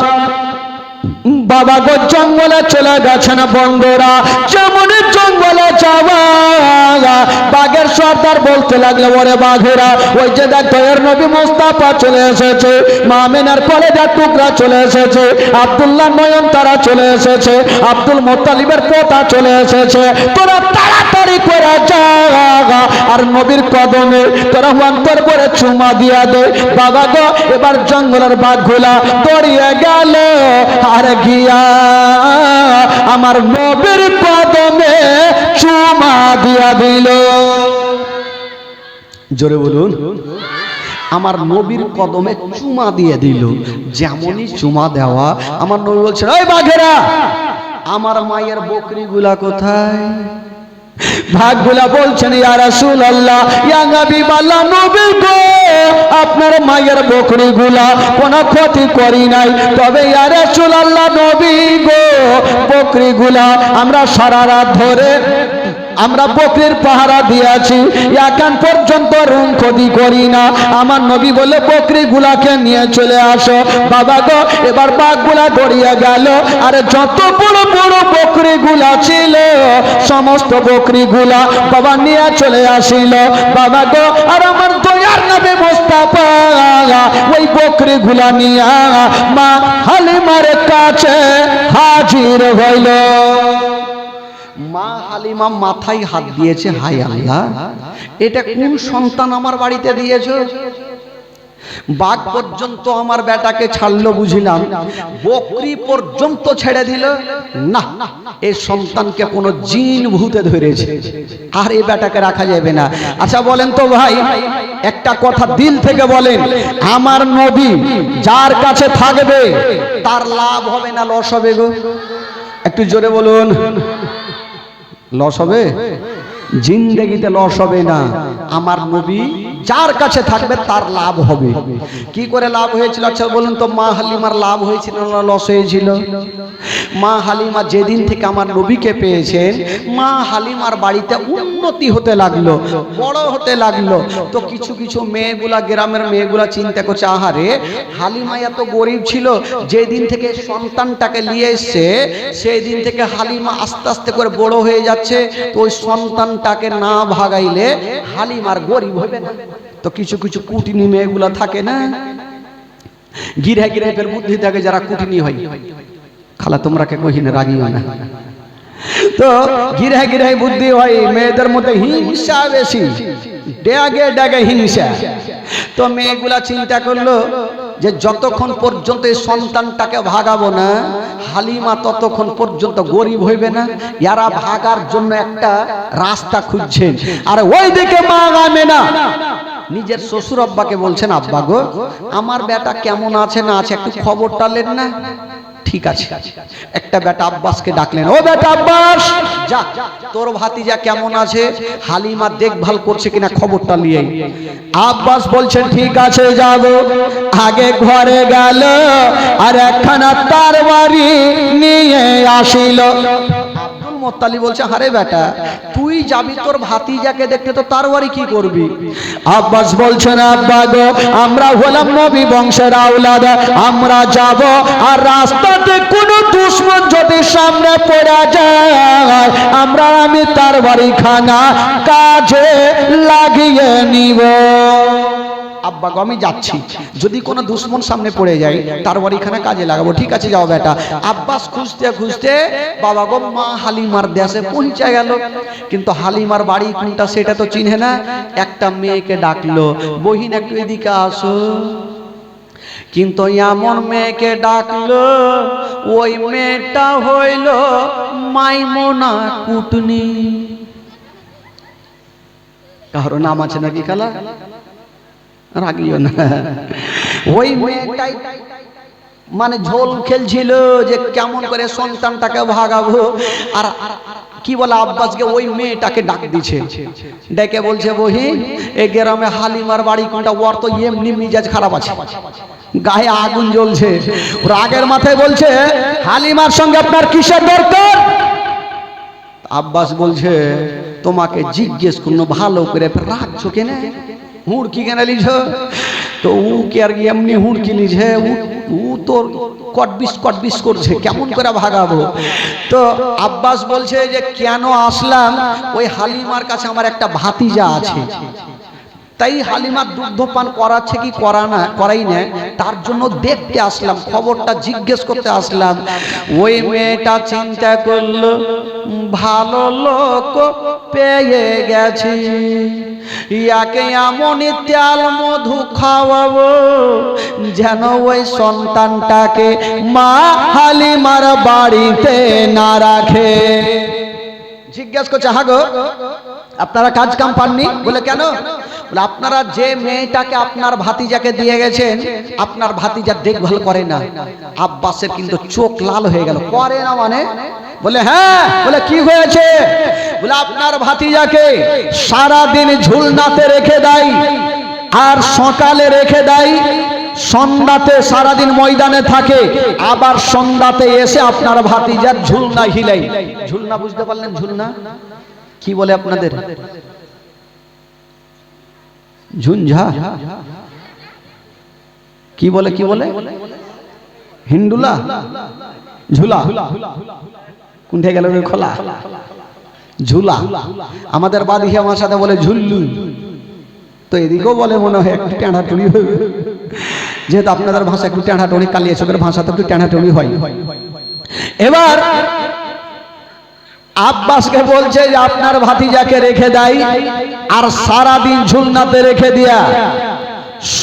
বাবা গো জঙ্গলে চলে গেছেন বন্ধুরা। যেমন জঙ্গলে যাওয়া বাঘের সর্দার বলতে লাগলো ওরে বাঘেরা ওই যে দেখ দয়ার নবী মুস্তাফা চলে এসেছে, মা আমিনার কলেজার টুকরা চলে এসেছে, আব্দুল্লাহ নয়ন তারা চলে এসেছে, আব্দুল মুত্তালিবের পোতা চলে এসেছে, তোরা তাড়াতাড়ি করে যা আর নবীর কদমে তোরা অন্তর করে চুমা দিয়া দে। বাবা গো এবার জঙ্গলের বাঘগুলা দৌড়িয়ে গেল আর গিয়া আমার নবীর কদমে চুমা দিয়া দিল। জোরে বলুন, আমার নবীর কদমে চুমা দিয়ে দিল। যেমনই চুমা দেওয়া আমার নবী বলছেন, ওই বাঘেরা আমার মায়ের বকরিগুলা কোথায়? ভাগগুলা বলছেন, ইয়া রাসূলুল্লাহ, ইয়া হাবিবাল্লাহ, নবী গো আপনার মায়ের বকরিগুলা কোনো ক্ষতি করি নাই, তবে ইয়া রাসূলুল্লাহ নবী গো বকরিগুলা আমরা সারা রাত ধরে আমরা বকরির পাহারা দিয়েছি, এখন পর্যন্ত রুম ক্ষতি করি না। আমার নবী বলে বকরিগুলাকে নিয়ে চলে আসো। বাবা গো এবার বাঘগুলা দৌড়িয়ে গেল, আর যত বড় বড় বকরিগুলা ছিল সমস্ত বকরিগুলা বাবা নিয়ে চলে আসিল। বাবা গো আর আমার দয়ার নবী মুস্তাফা ওই বকরিগুলা নিয়ে মা হালিমার কাছে হাজির হইল। মা হালিমা মাথায় হাত দিয়েছে, হায় আল্লাহ, এটা কোন সন্তান আমার বাড়িতে দিয়েছো? বাঘ পর্যন্ত আমার বেটাকে ছাড়লো বুঝিলাম, বকরি পর্যন্ত ছেড়ে দিল না, এই সন্তানকে কোনো জিন ভূতে ধরেছে, আর এই বেটাকে রাখা যাবে না। আচ্ছা বলেন তো ভাই, একটা কথা দিল থেকে বলেন, আমার নবী যার কাছে থাকবে তার লাভ হবে না লস হবে গো? একটু জোরে বলুন। লস হবে? জিন্দেগিতে লস হবে না। আমার নবী যার কাছে থাকবে তার লাভ হবে। কি করে লাভ হয়েছিল আচ্ছা বলুন তো? মা হালিমার লাভ হয়েছিল না লস হয়েছিল? মা হালিমা যেদিন থেকে আমার নবীকে পেয়েছেন, মা হালিমার বাড়িতে উন্নতি হতে লাগলো, বড় হতে লাগলো। তো কিছু কিছু মেয়েগুলা, গ্রামের মেয়েগুলা চিন্তা করছে, আহারে হালিমা এত গরিব ছিল, যেদিন থেকে সন্তানটাকে নিয়ে এসছে সেই দিন থেকে হালিমা আস্তে আস্তে করে বড় হয়ে যাচ্ছে, তো ওই সন্তানটাকে না ভাগাইলে হালিমার গরিব হবে না। তো কিছু কিছু কুটিনি মেয়েগুলা থাকে না, গিরে গিরেপের বুদ্ধি থাকে, যারা কুটিনি হয়, খালা তোমরা কে কহিনে রাগিও না, তো গিরে গিরে বুদ্ধি হয়, মেয়েদের মধ্যে হিংসা বেশি, ডেগে ডেগে হিংসা। তো মেয়েগুলা চিন্তা করলো যে যতক্ষণ পর্যন্ত এই সন্তানটাকে ভাগাবো না হালিমা ততক্ষণ পর্যন্ত গরিব হইবে না। ইয়ারা ভাগার জন্য একটা রাস্তা খুঁজছেন, আর ওইদিকে মা আমেনা নিজের শ্বশুর আব্বাকে বলছেন, আব্বা গো আমার বেটা কেমন আছে না আছে একটু খবরটা নেন না। ঠিক আছে, একটা বেটা আব্বাসকে ডাকলেন, ও বেটা আব্বাস, যা তোর ভাতিজা কেমন আছে, হালিমা দেখভাল করছে কিনা খবরটা নিয়ে। আব্বাস বলছেন ঠিক আছে যাব। আগে ঘরে গেল আর একখানা তরবারি নিয়ে আসিল। আব্দুল মুত্তালিব বলছে, আরে বেটা তুই যাবি তোর ভাতিজাকে দেখতে, তো তরবারি কি করবি? আব্বাস বলছেন, আব্বা গো আমরা হলাম নবী বংশের আওলাদ, আমরা যাব, আর রাস্তাতে কোনো দুশমন যদি সামনে পড়ে যায় আমি তরবারি খানা কাজে লাগিয়ে নিব। আব্বা গো আমি যাচ্ছি, যদি কোনো দুশ্মন সামনে পড়ে যায় তরবারিখানা কাজে লাগাবো। ঠিক আছে যাও বেটা। আব্বাস খুঁজতে খুঁজতে বাবা গো মা হালিমার দেশে পৌঁছে গেল, কিন্তু হালিমার বাড়ি কোনটা সেটা তো চিনে না। একটা মেয়েকে ডাকলো, বহিন একটু এদিকে আসো। কিন্তু এমন মেয়েকে ডাকলো, ওই মেয়েটা হইল মাইমুনা কুটনি। কারো নাম আছে নাকি খালা? রাগিও না। ওই মেয়েটাই মানে ঝোল খেলছিল যে কেমন করে সন্তানটাকে ভাগাবো, আর কি বলে আব্বাসকে ওই মেয়েটাকে ডাক দিছে, ডেকে বলছে, বহিন এই গ্রামে হালিমার বাড়ি কোনটা? ওর তো এমনি মিজাজ খারাপ আছে, গায়ে আগুন জ্বলছে, রাগের মাথায় বলছে, হালিমার সঙ্গে আপনার কিসের দরকার? আব্বাস বলছে, তোমাকে জিজ্ঞেস করলো ভালো করে, রাখছো কেন, হুড়কি কেন লিছ? তো ও কি আর এমনি হুড়কি লিছে, ও তোর কটবিস করছে, কেমন করে ভাগাবো? তো আব্বাস বলছে যে কেন আসলাম, ওই হালিমার কাছে আমার একটা ভাতিজা আছে, তাই হালিমা দুগ্ধ পান করাচ্ছে কি করাই না, তার জন্য দেখতে আসলাম, খবরটা জিজ্ঞেস করতে আসলাম। ওই মেয়েটা চিন্তা করলো ভালো লোক পেয়ে গেছি, ইয়াকে এমনই তেল মধু খাওয়াবো যেন ওই সন্তানটাকে মা হালিমার বাড়িতে না রাখে। জিজ্ঞেস করছে, হ্যাঁ গো আপনারা কাজ কাম পাননি? বলে কেন? বলে আপনারা যে মেয়েটাকে আপনার ভাতিজাকে দিয়ে গেছেন, আপনার ভাতিজা দেখভাল করে না। আব্বাসের কিন্তু চোখ লাল হয়ে গেল। করে না মানে? বলে হ্যাঁ। বলে কি হয়েছে? বলে আপনার ভাতিজাকে সারা দিন ঝুলনাতে রেখে দেয়, আর সকালে রেখে দেয়, সন্ধ্যাতে সারাদিন ময়দানে থাকে, আবার সন্ধ্যাতে এসে আপনার ভাতিজার ঝুলনা হিলাই। ঝুলনা বুঝতে পারলেন? ঝুলনা কি বলে আপনাদের? ঝুনঝা কি বলে? কি বলে? হিন্ডুলা, ঝুলা কোনটা গেল? খোলা ঝুলা। আমাদের বাদিকে আমার সাথে বলে ঝুল্লু, তো এদিকেও বলে মনে হয় একটু টেঁড়াটুড়ি হবে, যেহেতু আপনাদের ভাষা একটু টেঁড়াটুড়ি, কালিয়াচকের ভাষা তো একটু টেঁড়াটুড়ি হয়। এবার আব্বাসকে বলছে যে আপনার ভাতিজাকে রেখে দেয় আর সারাদিন ঝুলনাতে রেখে দিয়া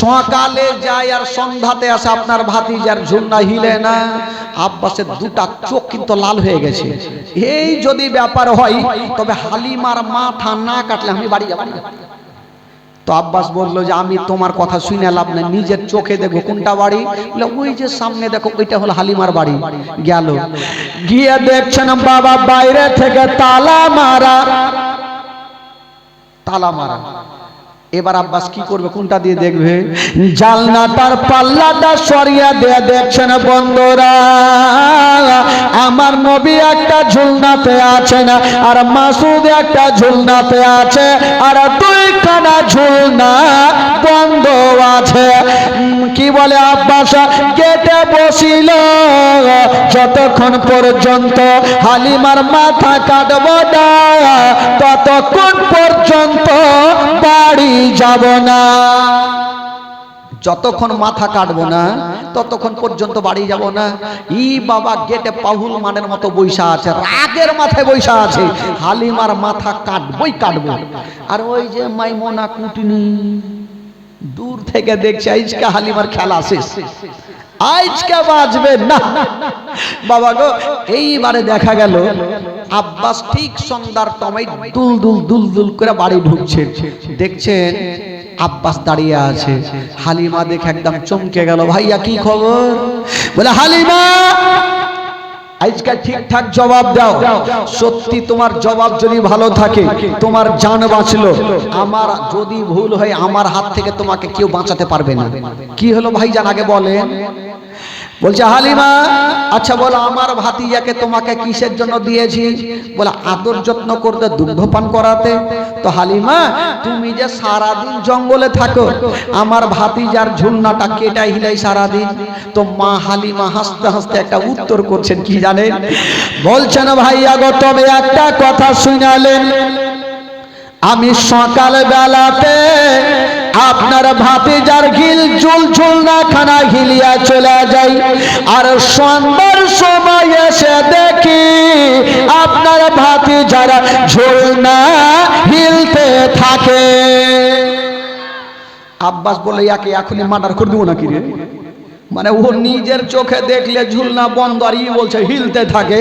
সকালে যায় আর সন্ধ্যাতে আসে, আপনার ভাতিজার ঝুলনা হিলে না। আব্বাসের দুটা চোখ কিন্তু লাল হয়ে গেছে। এই যদি ব্যাপার হয় তবে হালিমার মাথা না কাটলে আমি বাড়ি যাব না। তো আব্বাস বললো যে আমি তোমার কথা শুনে লাভ নেই, নিজের চোখে দেখো কোনটা বাড়ি। বলে ওই যে সামনে দেখো, ওইটা হলো হালিমার বাড়ি। গেল, গিয়ে দেখছেন বাবা বাইরে থেকে তালা মারা, তালা মারা। এবার আব্বাস কি করবে? কোনটা দিয়ে দেখবে? জালনাটার পাল্লাটা সরিয়ে দিয়ে দেখছেন বন্ধুরা আমার নবী একটা ঝুলনাতে আছে না, আর মাসুদ একটা ঝুলনাতে আছে, আর দুইখানা ঝুলনা বন্ধ আছে। কি বলে আব্বাস? গেটে বসিল যতক্ষণ পর্যন্ত হালিমার মাথা কাটবো না ততক্ষণ পর্যন্ত বাড়ি যাব না। যতক্ষণ মাথা কাটবো না ততক্ষণ পর্যন্ত বাড়ি যাব না। ই বাবা গেটে পাহুল মানের মতো বৈশা আছে, রাগের মাথায় বৈশা আছে, হালিমার মাথা কাটবই কাটবো। আর ওই যে মাইমোনা কুটিনি দূর থেকে দেখছে আজকে হালিমার খেলা শেষ, আজকে বাজবে না বাবা গো। এইবারে দেখা গেল আব্বাস ঠিক সন্ধ্যার সময় দুল দুল দুল দুল করে বাড়ি ঢুকছে। দেখছেন আব্বাস দাঁড়িয়ে আছে, হালিমা দেখে একদম চমকে গেল। ভাইয়া কি খবর? বলে হালিমা আজকে ঠিকঠাক জবাব দাও, সত্যি তোমার জবাব যদি ভালো থাকে তোমার জান বাঁচলো, আমার যদি ভুল হয় আমার হাত থেকে তোমাকে কেউ বাঁচাতে পারবে না। কি হলো ভাইজান আগে বলেন? বলছে হালিমা আচ্ছা বলো আমার ভাতিজাকে তোমাকে কিসের জন্য দিয়েছি? বলে আদর যত্ন করতে, দুগ্ধ পান করাতে। তো হালিমা তুমি যে সারাদিন জঙ্গলে থাকো, আমার ভাতিজার ঝুলনাটা কেটে হিলাই সারাদিন। তো মা হালিমা হাসতে হাসতে একটা উত্তর করছেন, কি জানেন? বলছেন ভাইয়া গো তবে একটা কথা শুনালেন, আমি সকাল বেলাতে আপনার ভাতিজার ঝুলনা খানা হিলিয়া চলে যাই, আর সন্ধ্যার সময় এসে দেখি আপনার ভাতিজার ঝুলনা হিলতে থাকে। আব্বাস বলে ইয়াকে এখনই মার্ডার করে দেবো নাকি রে? মানে ও নিজের চোখে দেখলে ঝুলনা বন্ধ, আর ই বলছে হিলতে থাকে।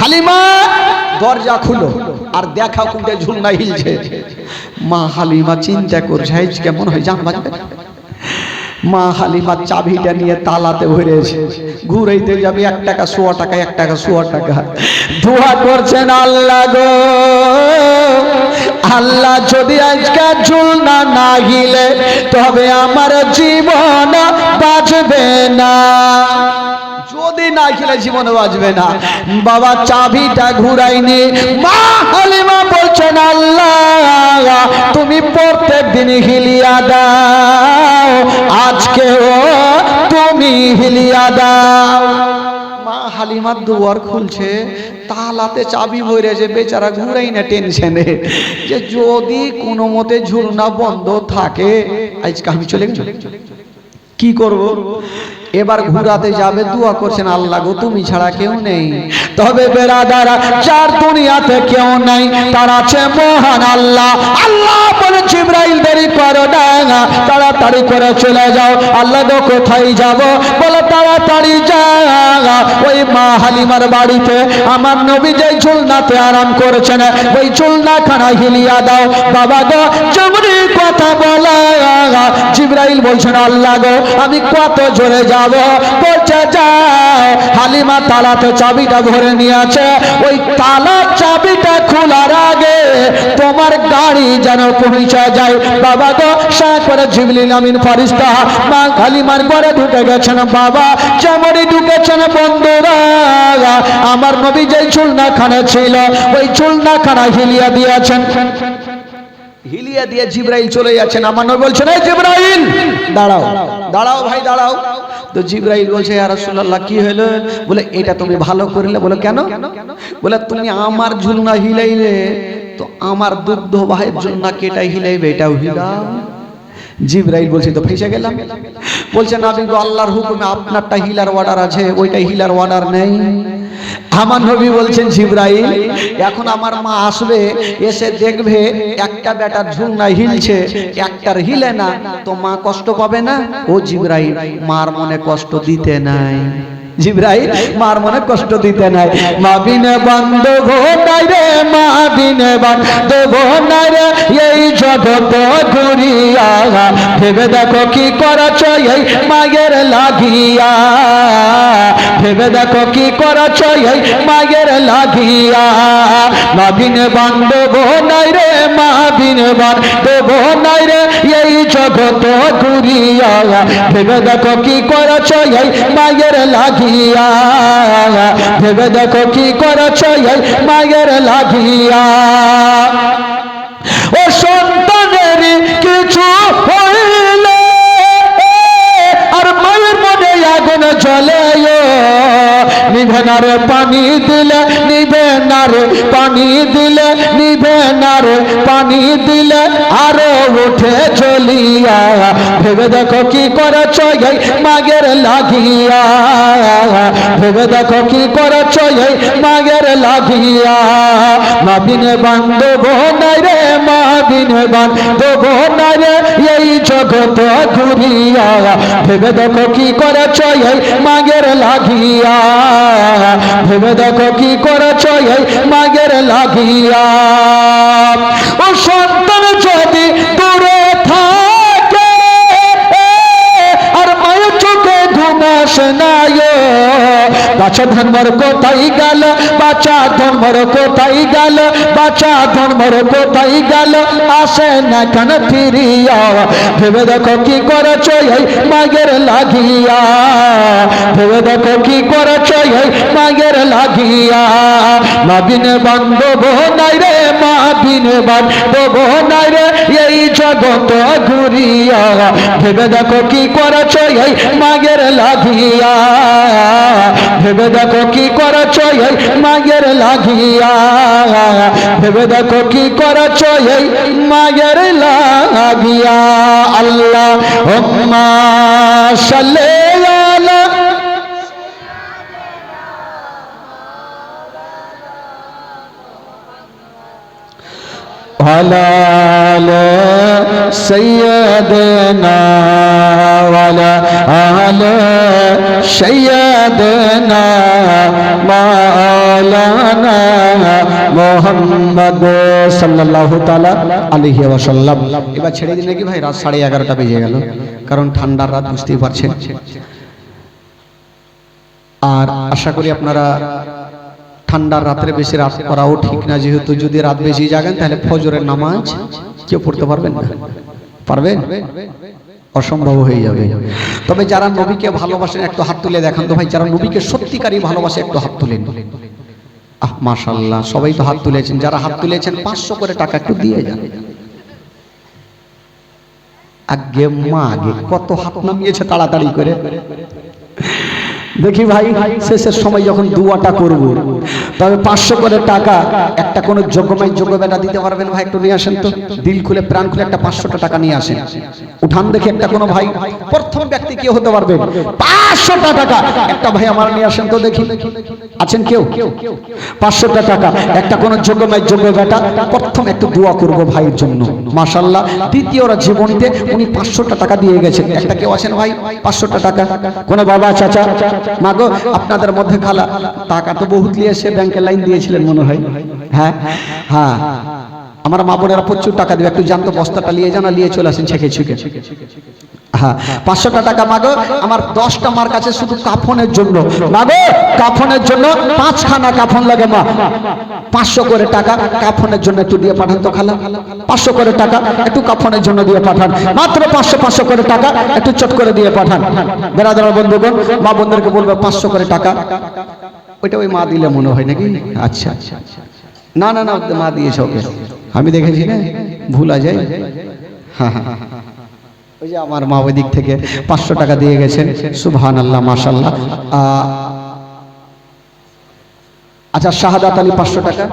হালিমা দরজা খুলো আর দেখা কোনটা ঝুলনা হিলছে। মা হালিমা চিন্তা করছে কেমন হয় জান বাজবে। মা হালিমা চাবিটা নিয়ে তালাতে ভরেছে, ঘুরাইতে যাবে 1 টাকা 100 টাকা 1 টাকা 100 টাকা। দোয়া করছেন আল্লাহ গো, আল্লাহ যদি আজকে ঝুলনা না হিলে তবে আমার জীবন বাঁচবে না, যদি না হিলে জীবন বাঁচবে না। বাবা চাবিটা ঘুরাইনি, মা হালিমা বলছেন আল্লাহ তুমি প্রত্যেক দিন হিলিয়া দাও, আজকেও তুমি হিলিয়া দাও। মা হালিমার দুয়ার খুলছে, তালাতে চাবি ভরেছে, বেচারা ঘুরাই না টেনশনে যে যদি কোনো মতে ঝুলনা বন্ধ থাকে আজকে আমি চলে গেছি, কি করব? এবার ঘুরাতে যাবে, দোয়া করছেন আল্লাহ গো তুমি ছাড়া কেউ নেই। তবে বেরাদারা, যার দুনিয়াতে কেউ নেই তার আছে মহান আল্লাহ। আল্লাহ বলে জিবরাইল দেরি করো না, তাড়াতাড়ি করে চলে যাও। আল্লাহ গো কোথায় যাব? বলে তাড়াতাড়ি যাও ওই মা হালিমার বাড়িতে আমার নবী যে ঝুলনাতে আরাম করেছেন ওই ঝুলনাখানা হিলিয়া দাও। বাবা গো যেমনি কথা বলা, জিবরাইল বলছেন আল্লাহ গো আমি কত জোরে যাব? বলছে যাও। হালিমা তালাতে চাবিটা ভরে নিয়ে আছে, ওই তালার চাবিটা খোলার আগে তোমার গাড়ি যেন পৌঁছে যায়। বাবা গো সাথ করে জিবরিল আমিন ফেরেশতা মা হালিমার ঘরে ঢুকে গেছেন। বাবা যেমনই ঢুকেছেন বন্ধুরা, আমার নবী যে ঝুলনাখানা ছিল ওই ঝুলনাখানা হিলিয়া দিয়েছেন। হিলিয়া দিয়ে জিবরাইল চলে যাচ্ছেন। আমার নবী বলছেন এই জিবরাইল দাঁড়াও, দাঁড়াও ভাই দাঁড়াও। তো জিবরাইল বলছে ইয়া রাসূলুল্লাহ কি হলো? বলে এটা তুমি ভালো করলে। বলে কেন? বলে তুমি আমার ঝুলনা হিলাইলে তো আমার দুগ্ধ ভাইয়ের ঝুলনা কেটা হিলাইবে, এটাও হিলাও। জিবরাইল বলছে তো ফেসে গেলাম। বলছে নবী গো আল্লাহর হুকুমে আপনারটা হিলার অর্ডার আছে, ওইটাই হিলার অর্ডার নেই। আমার নবী বলছেন জিবরাইল এখন আমার মা আসবে, এসে দেখবে একটা বেটার ঝুলনা হিলছে একটার হিলে না, তো মা কষ্ট পাবে না? ও জিবরাইল মার মনে কষ্ট দিতে নাই, জিবরাইল মার মনে কষ্ট দিতে নাই। মা বিনে বান্ধব নাই রে, মা বিনে বান্ধব নাই রে, এই জগৎ ঘুরিয়া ভেবে দেখো কি করেছ এই মায়ের লাগিয়া, ভেবে দেখো কি করেছ এই মায়ের লাগিয়া। মা বিনে বান্ধব নাই রে, মা বিনে বান্ধব নাই রে, এই জগৎ ঘুরিয়া ভেবে দেখো কি করেছ এই মায়ের লাগিয়া, ভেবে দেখো কি করেছ এই মায়ের লাগিয়া। ও সন্তানের কিছু হইলে আর মায়ের মনে আগুন জ্বলে, নিভে না রে পানি দিলে, নিভে না রে পানি দিলে, নিভে না রে পানি দিলে আরো উঠে জ্বলিয়া। ভেবে দেখো কি করেছ এই মাগের লাগিয়া, ভেবে দেখো কি করেছ এই মাগের লাগিয়া। মা বিনে বান্ধব নাই রে, মা বিনে বান্ধব নাই রে, এই জগৎ ঘুরিয়া ভেবে দেখো কি করেছ এই মাগের লাগিয়া, ভেবে দেখো কি করেছ এই মাগের লাগিয়া। ও সন্তান যদি দূরে থাকে আর মায়ের চোখে ঘুম আসে না, বাচ্চা ধর্মর কোথায় গেল, বাচ্চা ধর্মর কোথায় গেল, বাচ্চা ধর্মর কোথায় গেল, আসে না কেন ফিরিয়া। ভেবে দেখো কি করেছ এই মাগের লাগিয়া, ভেবে দেখো কি করেছ এই মাগের লাগিয়া। মা বিনে বান্ধব নাই রে, মা বিনে বান্ধব নাই রে, এই জগৎ ঘুরিয়া ভেবে দেখো কি করেছ এই মাগের লাগিয়া, ভেবে দেখো কি করেছ এই মাগের লাগিয়া, ভেবে দেখো কি করেছ এই মাগের লাগিয়া। আল্লাহুম্মা সাল্লি আলা আলা সাইয়্যিদিনা ওয়ালা আলা সাইয়্যিদিনা মাওলানা মুহাম্মদ সাল্লাল্লাহু তাআলা আলাইহি ওয়াসাল্লাম। এবার ছেড়ে দিন নাকি ভাই? রাত 11:30 বেজে গেল, কারণ ঠান্ডার রাত বুঝতেই পারছেন। আর আশা করি আপনারা ঠান্ডার রাত্রে বেশি রাত করাও ঠিক না, যেহেতু যদি রাত বেশি জাগেন তাহলে ফজরের নামাজ কেউ পড়তে পারবেন না, পারবেন? অসম্ভব হয়ে যাবে। তবে যারা নবীকে ভালোবাসেন একটু হাত তুলে দেখান তো ভাই, যারা নবীকে সত্যিকারই ভালোবাসে একটু হাত তুলেন। আহ মাশাআল্লাহ, সবাই তো হাত তুলেছেন। যারা হাত তুলেছেন 500 করে টাকা একটু দিয়ে যান। আগে মা আগে কত হাত নামিয়েছে তাড়াতাড়ি করে। দেখি ভাই শেষের সময় যখন দুয়াটা করব, তবে 500 করে টাকা একটা কোনো যোগ্যময় যোগ্য বেটা দিতে পারবেন ভাই? একটু নিয়ে আসেন তো, দিল খুলে প্রাণ খুলে একটা 500 টাকা নিয়ে আসেন। উঠান দেখি একটা কোনো ভাই, প্রথম ব্যক্তি কে হতে পারবে? 500 টাকা একটা ভাই আমার নিয়ে আসেন তো দেখি, আছেন কেউ? 500 টাকা একটা কোনো যোগ্যময় যোগ্য বেটা, প্রথম একটু দোয়া করব ভাইয়ের জন্য। মাশাআল্লাহ, দ্বিতীয়রা জীবনীতে উনি 500 টাকা দিয়ে গেছেন। একটা কেউ আছেন ভাই 500 টাকা? কোন বাবা, চাচা, মাগো আপনাদের মধ্যে খালা টাকা তো বহুত নিয়ে এসে ব্যাংকে লাইন দিয়েছিলেন মনে হয়। হ্যাঁ হ্যাঁ, আমার মা বোনেরা প্রচুর টাকা দেবে, একটু জানতো বস্তাটা নিয়ে যান, নিয়ে চলে আসেন ছেঁকে ছুকে। হ্যাঁ, 500 টাকা মাগো আমার 10টা মার কাছে শুধু কাফনের জন্য। মাগো কাফনের জন্য 5খানা কাফন লাগে মা, 500 করে টাকা কাফনের জন্য একটু দিয়ে পাঠান তো খালা। 500 করে টাকা একটু কাফনের জন্য দিয়ে পাঠান, মাত্র 500 করে টাকা একটু চট করে দিয়ে পাঠান। বেরাদার বন্ধুগণ, মা বোনদেরকে বলবে 500 করে টাকা। ওইটা ওই মা দিলে মনে হয় নাকি? আচ্ছা, না না না, মা দিয়েছে ওকে, আমি দেখেছি না, ভুলা যায়। হ্যাঁ হ্যাঁ, ওই যে আমার মা ওই দিক থেকে 500 টাকা দিয়ে গেছেন। সুবহানাল্লাহ, মাশাআল্লাহ। আচ্ছা, শাহাদাত আলী 500 টাকা।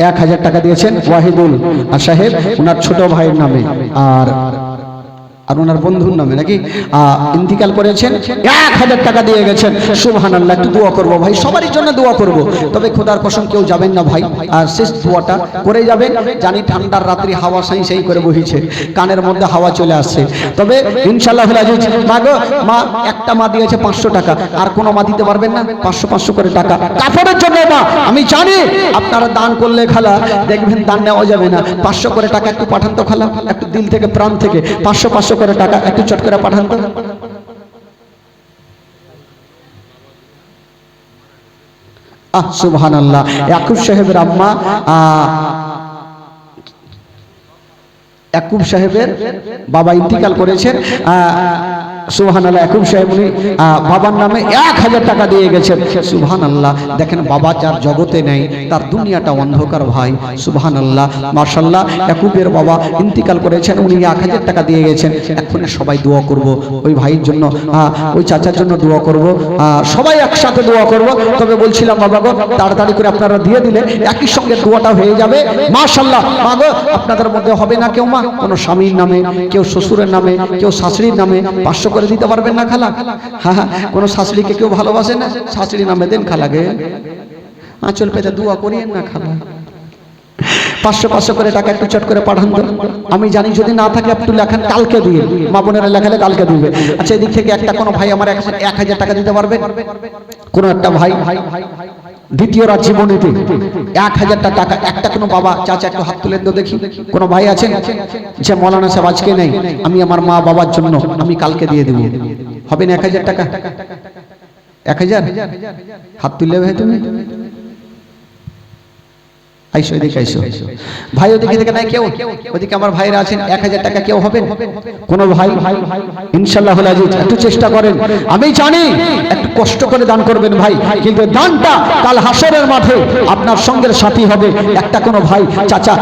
এক 1000 টাকা দিয়েছেন ওয়াহিদুল সাহেব, ওনার ছোট ভাইয়ের নামে আর ওনার বন্ধুর নামে নাকি ইন্তিকাল করেছেন। 1000 টাকা দিয়ে গেছেন। সুবহানাল্লাহ, একটু দোয়া করব ভাই, সবারই জন্য দোয়া করব, তবে খোদার কসম কেউ যাবেন না ভাই, আর শেষ দোয়াটা করে যাবেন। জানি ঠান্ডার রাত্রি হাওয়া সাই সাই করে বহিছে, কানের মধ্যে হাওয়া চলে আসছে, তবে ইনশাআল্লাহ আজিজ। মা গো, মা একটা মা দিয়েছে 500 টাকা, আর কোনো মা দিতে পারবেন না? 500 করে টাকা কাপড়ের জন্য মা। আমি জানি আপনারা দান করলে খালা দেখবেন দান নেওয়া যাবে না, 500 করে টাকা একটু পাঠান তো খালা, একটু দিল থেকে প্রাণ থেকে 500 করে টাকা একটু চট করে পাঠান তো। সুবহানাল্লাহ, ইয়াকুব সাহেবের আম্মা, ইয়াকুব সাহেবের বাবা ইন্তিকাল করেছেন। সুবহানাল্লাহ, ইয়াকুব সাহেব উনি বাবার নামে 1000 টাকা দিয়ে গেছেন। সুবহানাল্লাহ, দেখেন বাবা যার জগতে নেই তার দুনিয়াটা অন্ধকার ভাই। সুবহানাল্লাহ, মাশাআল্লাহ, ইয়াকুবের বাবা ইন্তিকাল করেছেন, উনি 1000 টাকা দিয়ে গেছেন। এখন সবাই দোয়া করব ওই ভাইয়ের জন্য, ওই চাচার জন্য দোয়া করব, সবাই একসাথে দোয়া করব। তবে বলছিলাম বাবা গো, তাড়াতাড়ি করে আপনারা দিয়ে দিলে একই সঙ্গে দোয়াটা হয়ে যাবে। মাশাআল্লাহ, মা গো আপনাদের মধ্যে হবে না কেউ মা কোন স্বামীর নামে, কেউ শ্বশুরের নামে, কেউ শাশুড়ির নামে 500 করে দিতে পারবেন না খালা? হ্যাঁ, কোন শাশুড়িকে কেউ ভালোবাসে না? শাশুড়ির নামে দেন খালাকে, আঁচল পেতে দোয়া করিয়েন না খালা। 500 করে টাকা একটু চট করে পাঠান তো। আমি জানি যদি না থাকে একটু লেখান, কালকে দিয়ে মা বোনেরা লেখালে কালকে দিবে। আচ্ছা, এদিক থেকে একটা কোনো ভাই আমার 1000 টাকা দিতে পারবেন? কোন একটা ভাই দ্বিতীয় জীবনীতে 1000 টাকা একটা কোনো বাবা চাচা একটু হাত তুলেন তো দেখি, কোন ভাই আছেন যে মৌলানা সাহেব আজকে নেই, আমি আমার মা বাবার জন্য আমি কালকে দিয়ে দেব? হবে না 1000 টাকা? 1000 হাত তুললে ভাই তুমি আইসো, এদিকে আইসো ভাই, ওদিকে থেকে নাই কেউ? ওদিকে আমার ভাইরা আছেন, 1000 টাকা কেউ হবেন? কোন ভাই? ইনশাআল্লাহ আজিজ, একটু চেষ্টা করেন। আমি জানি একটু কষ্ট করে দান করবেন ভাই, কিন্তু দানটা কাল হাসরের মাঠে আপনার সঙ্গের সাথী হবে। একটা কোনো ভাই চাচা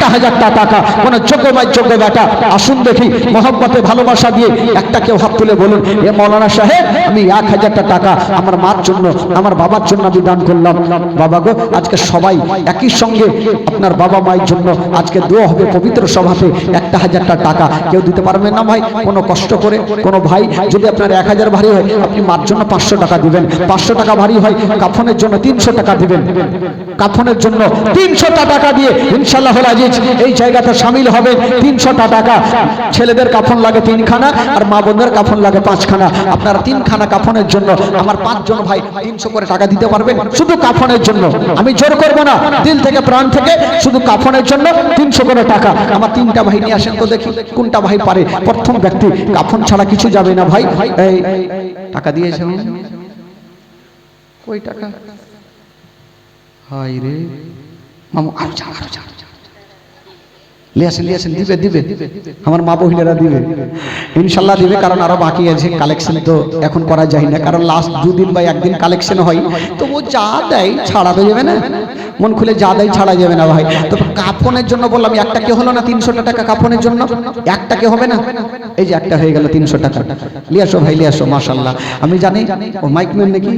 1000 টাকা, কোন যোগ্য বেটা আসুন দেখি, মহব্বতে ভালোবাসা দিয়ে একটা কেউ হাত তুলে বলুন, এ মৌলানা সাহেব আমি 1000 টাকা আমার মার জন্য, আমার বাবার জন্য আমি দান করলাম। বাবা গো, আজকে সবাই একই সঙ্গে আপনার বাবা মায়ের জন্য আজকে দোয়া হবে পবিত্র সভাতে। 1000 টাকা কেউ দিতে পারবেন না ভাই? কোনো কষ্ট করে কোনো ভাই, যদি আপনার 1000 ভারী হয় আপনি মার জন্য 500 টাকা দিবেন, 500 টাকা ভারী হয় কাফনের জন্য 300 টাকা দিবেন, কাফনের জন্য 300 টাকা দিয়ে ইনশাআল্লাহ আজিজ এই জায়গাতে শামিল হবে। 300 টাকা, ছেলেদের কাফন লাগে 3খানা আর মা বোনদের কাফন লাগে 5খানা। আপনারা 3খানা কাফনের জন্য আমার 5 জন ভাই 300 করে টাকা দিতে পারবেন, শুধু কাফনের জন্য। আমি জোর করব না, দিল থেকে প্রাণ থেকে শুধু কাফনের জন্য 300 করে টাকা। আমার 3টা ভাই নিয়ে আসেন তো দেখি, কোনটা ভাই পারে? প্রথম ব্যক্তি, কাফন ছাড়া কিছু যাবে না ভাই। এই টাকা দিয়েছে কই টাকা? হাই রে মামু, আরো যা, লিয়াছেন দিবে আমার মা বহিনেরা দিবে, ইনশাল্লাহ দিবে। কারণ আরো বাকি আছে, কালেকশন তো এখন করা যায় না, কারণ লাস্ট 2 দিন বা 1 দিন কালেকশন হয়। তো ও যা দেয় ছাড়া তো যাবে না, মন খুলে যা দেয় ছাড়া যাবে না ভাই। তো কাফনের জন্য বললাম, একটা কে হলো না 300 টাকা কাফনের জন্য, একটা কে হবে না? এই যে একটা হয়ে গেল 300 টাকা। লিয়াসো ভাই লিয়াসো, মাশাআল্লাহ। আমি জানি ও মাইকম্যান নাকি,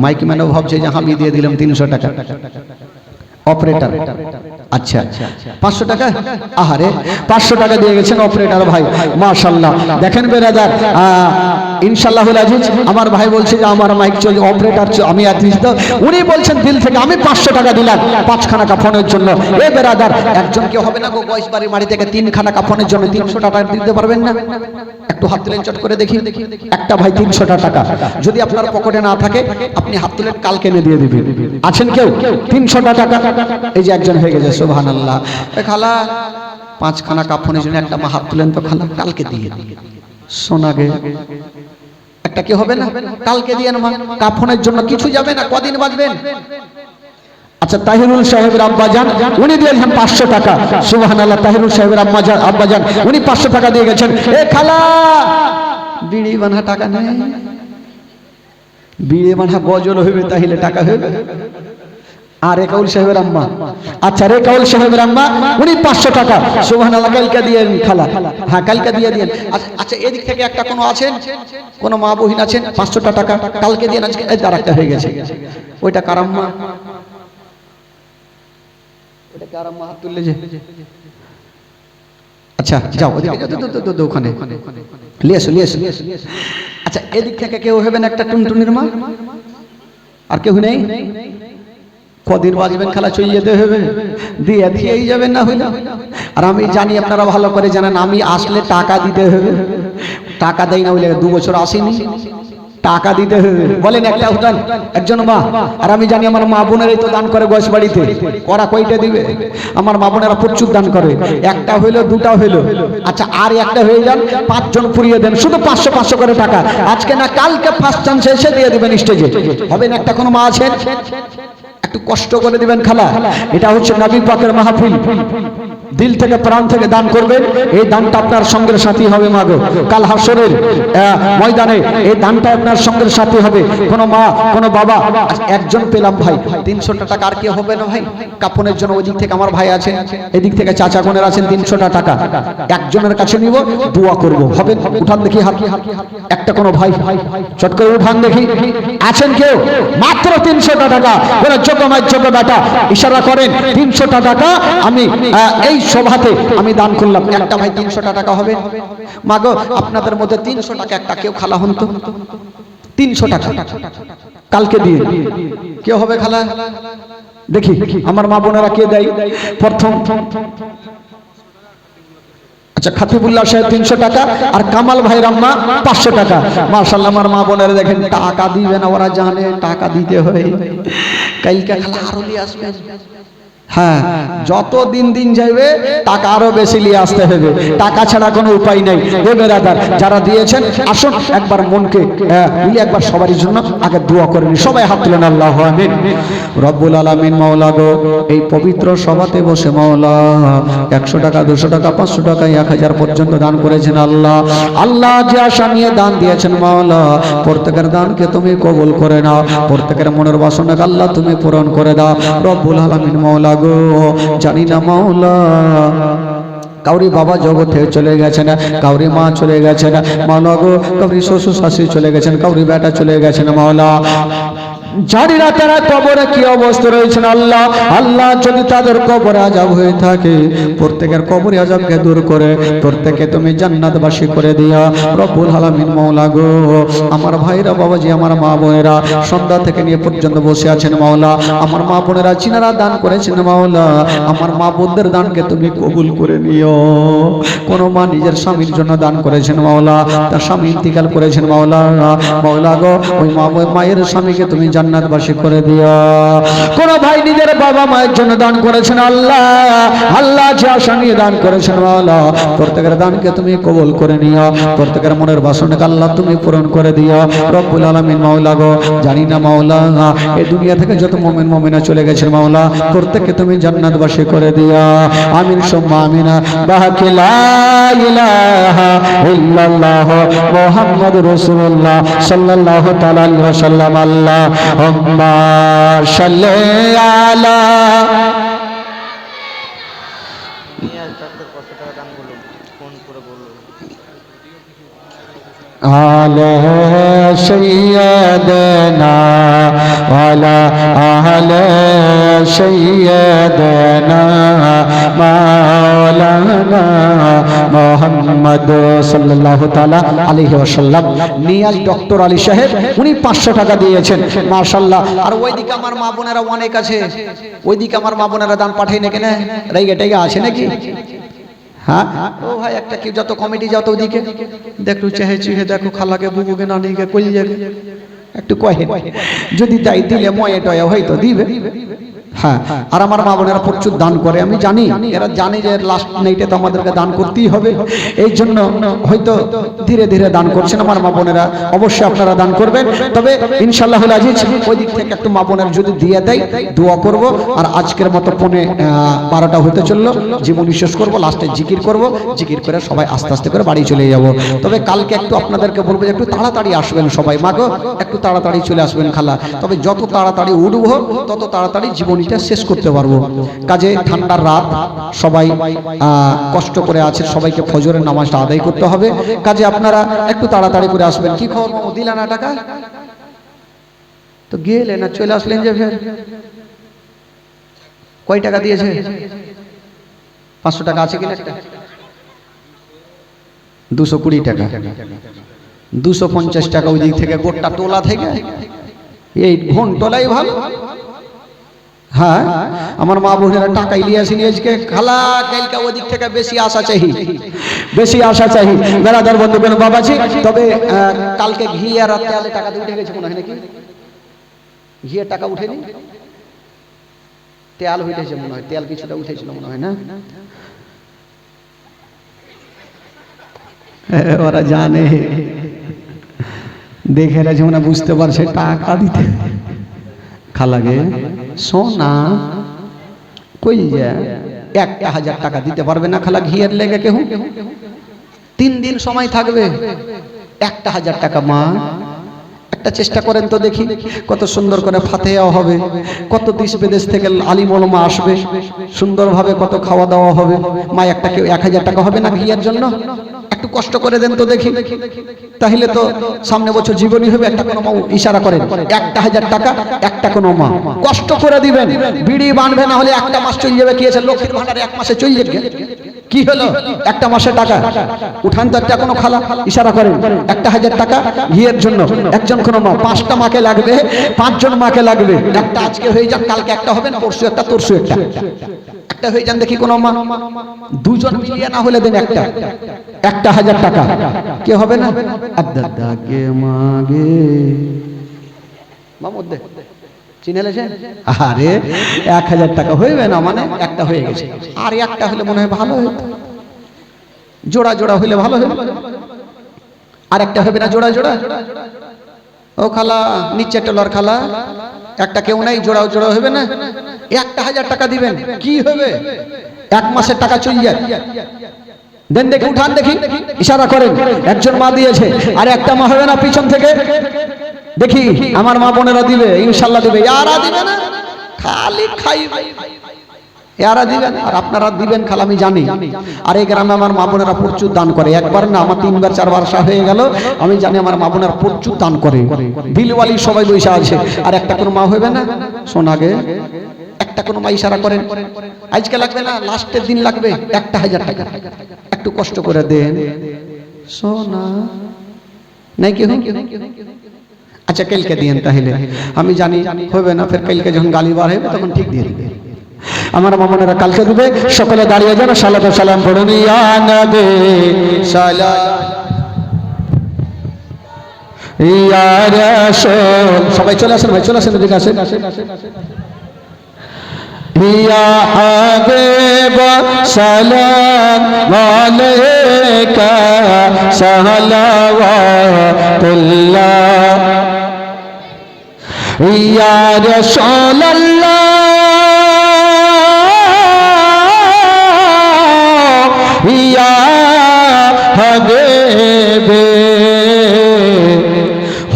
মাইকম্যানও ভাবছে যে আমি দিয়ে দিলাম 300 টাকা। অপারেটর, আচ্ছা 500 টাকা, আহারে 500 টাকা দিয়ে গেছেন অপারেটর ভাই, মাশাআল্লাহ। দেখেন বেরাদার, ইনশাআল্লাহুল আজিজ আমার ভাই বলছে যে আমার মাইক চলে, অপারেটর আমি আদিত, উনি বলছেন দিল থেকে আমি 500 টাকা দিলাম 5খানা কাফনের জন্য। এ বেরাদার, একজন কি হবে না গো গয়সবাড়ি মারি থেকে 3খানা কাফনের জন্য 300 টাকা দিতে পারবেন না? একটু হাত তুলেন চট করে দেখি। একটা ভাই 300 টাকা, যদি আপনার পকেটে না থাকে আপনি হাত তুলেন, কালকে এনে দিয়ে দিবেন। আছেন কেউ 300 টাকা? এই যে একজন হয়ে গেছে, সুবহানাল্লাহ। এ খালা 5খানা কাফনের জন্য একটা মা হাত তুলেন তো খালা, কালকে দিয়ে সোনাগে একটা কি হবে না, কালকে দিয়ে মা কাফনের জন্য কিছু যাবে না, কদিন বাঁচবেন। আচ্ছা তাহিরুল সাহেবের আব্বাজান উনি দিয়েছেন 500 টাকা, সুবহানাল্লাহ। তাহিরুল সাহেবের আব্বাজান উনি 500 টাকা দিয়ে গেছেন। এ খালা বিড়ি বাঁধা টাকা নেই, বিড়ি বাঁধা গজল হইবে তাহলে টাকা হইবে। আর রেকাউল সাহেবের আম্মা, আচ্ছা রেকাউল সাহেবের আম্মা উনি 500 টাকা, সুবহানাল্লাহ। কালকে দিয়ে খালা, হ্যাঁ কালকে দিয়ে দিন। আচ্ছা এদিক থেকে একটা কোনো আছেন, কোনো মা বহিন আছেন 500 টাকা কালকে দিয়ে, আজকে আর একটা হয়ে গেছে, ওইটা কার আম্মা? ওটা কার আম্মা? হাত তুললে যে, আচ্ছা যাও ওদিকে ওখানে লিয়েছো। আচ্ছা এদিক থেকে কেউ হবেন একটা টুনটুনির মা? আর কেউ নেই? কদিন বাঁচবেন খালা, চলে যেতে হবে, দিয়েই যাবেন না হইলো। আর আমি জানি আপনারা ভালো করে জানেন, আমি আসলে টাকা দিতে হবে, টাকা দেই না হইলে 2 বছর আসেনি, টাকা দিতে হবে। বলেন একটা উঠান একজন মা। আর আমি জানি আমার মা বোনেরাই তো দান করে গোশ বাড়িতে, ওরা কয়টা দিবে? আমার মা বোনেরা প্রচুর দান করে, একটা হইলো 2টা হইলো, আচ্ছা আর একটা হয়ে যান, 5 জন পুরিয়ে দেন, শুধু 500 করে টাকা, আজকে না কালকে ফার্স্ট চান্স এসে দিয়ে দিবেন স্টেজে। হবে না একটা কোনো মা আছেন? একটু কষ্ট করে দিবেন খালা, এটা হচ্ছে নবী পাকের মাহফিল, দিল থেকে প্রাণ থেকে দান করবেন, এই দানটা আপনার সঙ্গের সাথী হবে মাগো, কাল হাসরের ময়দানে এই দানটা আপনার সঙ্গের সাথী হবে। কোনো মা কোনো বাবা, একজন পেলাম ভাই 300 টাকা, আর কি হবে না ভাই কাপনের জন্য? ওই দিক থেকে আমার ভাই আছে, এদিক থেকে চাচা বোনের আছেন, 300 টাকা একজনের কাছে নিব, দোয়া করব। হবে? উঠান দেখি হাত, একটা কোনো ভাই চট করে উঠান দেখি, আছেন কেউ? মাত্র 300 টাকা বলে যোগ্য বেটা ইশারা করেন, 300 টাকা আমি এই সভাতে আমি দান করলাম। একটা ভাই 300 টাকা হবে? মাগো আপনাদের মধ্যে 300 টাকা একটা কেউ খালা হন তো, 300 টাকা কালকে দিয়ে কেউ হবে খালা? দেখি আমার মা বোনেরা কে দেয় প্রথম। আচ্ছা খাতিবুল্লাহ সাহেব 300 টাকা, আর কামাল ভাইয়ের আম্মা 500 টাকা। মাশাআল্লাহ, আমার মা বোনেরা দেখেন টাকা দিবে না, ওরা জানে টাকা দিতে হয়। কালকে খালা আরো নিয়ে আসবেন, হ্যাঁ যত দিন যাবে টাকা আরো বেশি নিয়ে আসতে হবে, টাকা ছাড়া কোনো উপায় নেই। হে বেরাদার, যারা দিয়েছেন আসুন একবার মনকে মিলে একবার সবারই জন্য আগে দোয়া করে নি, সবাই হাত তুলেন আল্লাহু আমিন। রব্বুল আলামিন মাওলা গো, এই পবিত্র সভাতে বসে মাওলা 100 টাকা 200 টাকা 500 টাকা 1000 পর্যন্ত দান করেছেন আল্লাহ। আল্লাহ যে আশা নিয়ে দান দিয়েছেন মাওলা, প্রত্যেকের দানকে তুমি কবুল করে নাও, প্রত্যেকের মনের বাসনাকে আল্লাহ তুমি পূরণ করে দাও রব্বুল আলামিন মাওলা গো। জানি না মাওলা কাউরি বাবা জগতে চলে গেছেন, কাউরি মা চলে গেছেন মাওলা গো, কাউরি শ্বশুর শাশুড়ি চলে গেছেন, কাউরি বেটা চলে গেছেন মাওলা, জানি না তারা কবরে কি অবস্থা রয়েছেন আল্লাহ। আল্লাহ যদি তাদের কবরে আযাব হয়ে থাকে, প্রত্যেকের কবরে আযাবকে দূর করে প্রত্যেককে তুমি জান্নাতবাসী করে দিয়া রব্বুল আলামিন মাওলা গো। আমার ভাইরা বাবাজি, আমার মা বোনেরা সন্ধ্যা থেকে নিয়ে পর্যন্ত বসে আছেন মাওলা, আমার মা বোনেরা চিনারা দান করেছেন মাওলা, আমার মা বোনদের দানকে তুমি কবুল করে নিও। কোন মা নিজের স্বামীর জন্য দান করেছেন মাওলা, তার স্বামী ইন্তিকাল করেছেন মাওলা, মাওলা গো ওই মায়ের স্বামীকে তুমি জান্নাতবাসী করে দিও। কোন ভাই নিজের বাবা মায়ের জন্য দান করেছেন আল্লাহ, আল্লাহ যে আশা নিয়ে দান করেছেন আল্লাহ, প্রত্যেকের দানকে তুমি কবুল করে নিও, প্রত্যেকের মনের বাসনাকে আল্লাহ তুমি পূরণ করে দিও রব্বুল আলামিন। মাওলা গো, জানি না মাওলা এই দুনিয়া থেকে যত মুমিন মুমিনা চলে গেছেন মাওলা, প্রত্যেককে তুমি জান্নাতবাসী করে দিও। আমিন সুম্মা আমিন। বাহাকি লা ইলাহা ইল্লাল্লাহ মুহাম্মাদুর রাসূলুল্লাহ সাল্লাল্লাহু তাআলা আলাইহি ওয়াসাল্লাম। আল্লাহুম্মা সাল্লি আলা আলা সাইয়্যিদানা ওয়ালা আলা সাইয়্যিদানা মাওলানা মুহাম্মদ সাল্লাল্লাহু তাআলা আলাইহি ওয়াসাল্লাম। নিয়াজ ডক্টর আলী সাহেব উনি 500 টাকা দিয়েছেন, মাশাআল্লাহ। আর ওইদিকে আমার মা বোনেরা অনেক আছে, ওইদিকে আমার মা বোনেরা দান পাঠাই না কেন, রাইগে টাইগে আছে নাকি? হ্যাঁ ও ভাই, একটা কি যত কমিটি যত ওদিকে দেখো চেহে চেহে দেখো, খালাকে বুবুকে নানিকে কই যাবে একটু কহে, যদি তাই দিলে ময়ে টয়া হয়তো দিবে। হ্যাঁ, আর আমার মা বোনেরা প্রচুর দান করে, আমি জানি এরা জানে যে লাস্ট নাইটে তো আমাদেরকে দান করতেই হবে, এই জন্য হয়তো ধীরে ধীরে দান করছেন আমার মা বোনেরা। অবশ্যই আপনারা দান করবেন, তবে ইনশাআল্লাহুল আজিজ ওই দিক থেকে একটু মা বোনের যদি দিয়ে দেয় দোয়া করব। আর আজকের মতো 12টা হতে চললো, জীবন শেষ করবো, লাস্টে জিকির করব, জিকির করে সবাই আস্তে আস্তে করে বাড়ি চলে যাব। তবে কালকে একটু আপনাদেরকে বলবো যে একটু তাড়াতাড়ি আসবেন সবাই, মাগো একটু তাড়াতাড়ি চলে আসবেন খালা, তবে যত তাড়াতাড়ি উঠবো তত তাড়াতাড়ি জীবন শেষ করতে পারবো। কাজে ঠান্ডার রাত, সবাই কষ্ট করে আছে, সবাইকে ফজরের নামাজটা আদায় করতে হবে, কাজে আপনারা একটু তাড়াতাড়ি করে আসবেন। কি খবর দিলা না টাকা তো গেলে না, চলে আসলেন যে ফের কয় টাকা দিয়েছে? 500 টাকা আছে কিনা? 220 টাকা, 250 টাকা ওই দিক থেকে গোটা টোলা থেকে, এই ঘন টোলাই ভালো। হ্যাঁ, আমার মা বোনেরা টাকা ইলিয়াসিনি আজকে খালা, কালকে ওদিক থেকে বেশি আশা চাই, বেশি আশা চাই বেড়াদার বন্ধু কেন বাবাজি। তবে কালকে ঘি আর তেলে টাকা উঠে গেছে মনে হয় নাকি? ঘিয়ের টাকা উঠেনি, তেল উঠেছে মনে হয়, তেল কিছুটা উঠেছিল মনে হয় না? ওরা জানে, দেখে যেমন বুঝতে পারছে টাকা দিতে। খালাগে সোনা কই যা 1000 টাকা দিতে পারবে না খালা ঘিয়ের লেগে? কেউ 3 দিন সময় থাকবে, 1000 টাকা। মা একটা চেষ্টা করেন তো দেখি, কত সুন্দর করে ফাতেহা হবে, কত দেশ বিদেশ থেকে আলিম ওলামা আসবে, সুন্দরভাবে কত খাওয়া দাওয়া হবে। মা একটা কেউ 1000 টাকা হবে না ঘিয়ের জন্য? একটু কষ্ট করে দেন তো দেখি, তাহলে তো সামনে বছর জীবনী হবে। একটা কোনো মা ইশারা করেন, 1000 টাকা একটা কোনো মা কষ্ট করে দিবেন, বিড়ি বাঁধবে, না হলে একটা মাস চলে যাবে। কি আছে লক্ষ্মীর ভান্ডারে 1 মাসে চলে যাবে, কি হলো একটা মাসের টাকা উঠান তো। একটা কোনো খালা ইশারা করেন 1000 টাকা ঘিয়ের জন্য, একজন কোনো মা, 5টা মাকে লাগবে, 5 জন মাকে লাগবে। একটা আজকে হয়ে যাক, কালকে একটা হবে না, পরশু একটা, তরশু একটা, একটা হয়ে যান দেখি কোনো মা। 2 জন মিলিয়ে না হলে দেন একটা 1000 টাকা, কে হবে না? আদাদাকে মাগে মামুদ দে চিনেলেছেন? আরে 1000 টাকা হইবে না, মানে একটা হয়ে গেছে, আর একটা হলে মনে হয় ভালো হতো, জোড়া জোড়া হইলে ভালো হতো। আর একটা হবে না জোড়া জোড়া? ও খালা, নিচে টলার খালা, একটা কেউ নাই, জোড়া জোড়া হবে না? 1000 টাকা দিবেন, কি হবে? 1 মাসের টাকা চলে যায়। দেন দেখি, উঠান দেখি, ইশারা করেন। একজন মা দিয়েছে, আর একটা মা হবে না পিছন থেকে? দেখি আমার মা বোনেরা দিবে, ইনশাআল্লাহ দিবে। ইয়ারা দিবে না, খালি খাইবে, ইয়ারা দিবেন আর আপনারা দিবেন খালা, আমি জানি। আর এই গ্রামে আমার মা বোনেরা প্রচুর দান করে, একবার না আমার 3 বার 4 বার হয়ে গেল, আমি জানি আমার মা বোনেরা প্রচুর দান করে, দিলওয়ালি সবাই বৈশা আছে। আর একটা কোনো মা হবে না সোনাগে, একটা কোনো মা ইশারা করেন, আজকে লাগবে না, লাস্টের দিন লাগবে 1000 টাকা, একটু কষ্ট করে দেন সোনা, নাই কেউ? আচ্ছা কালকে দিয়েন, তাহলে আমি জানি হবে না, ফের কালকে যখন গালি বার হবে তখন ঠিক দিয়ে দিবে। আমার মামনেরা কালকে দিবে। সকলে দাঁড়িয়ে যান, সালাতু সালাম পড়ুন। ইয়া নবী সালাম ইয়া রাসূল, সবাই চলে আসেন ভাই, চলে আসেন, এদিকে আসেন। ইয়া হাবিব সালাম আলাইকা সালাওয়াতুল্লাহ, ইয়া রাসূলুল্লাহ ইয়া হাবিবে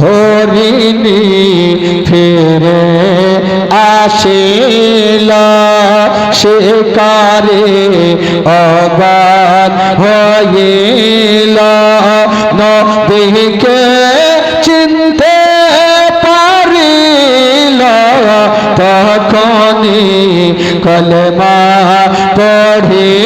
হরিণী ফিরে আসিলা শিকারে অবাক হইল, নবীকে চিনতে পারিল, তখনই কলমা পড়ি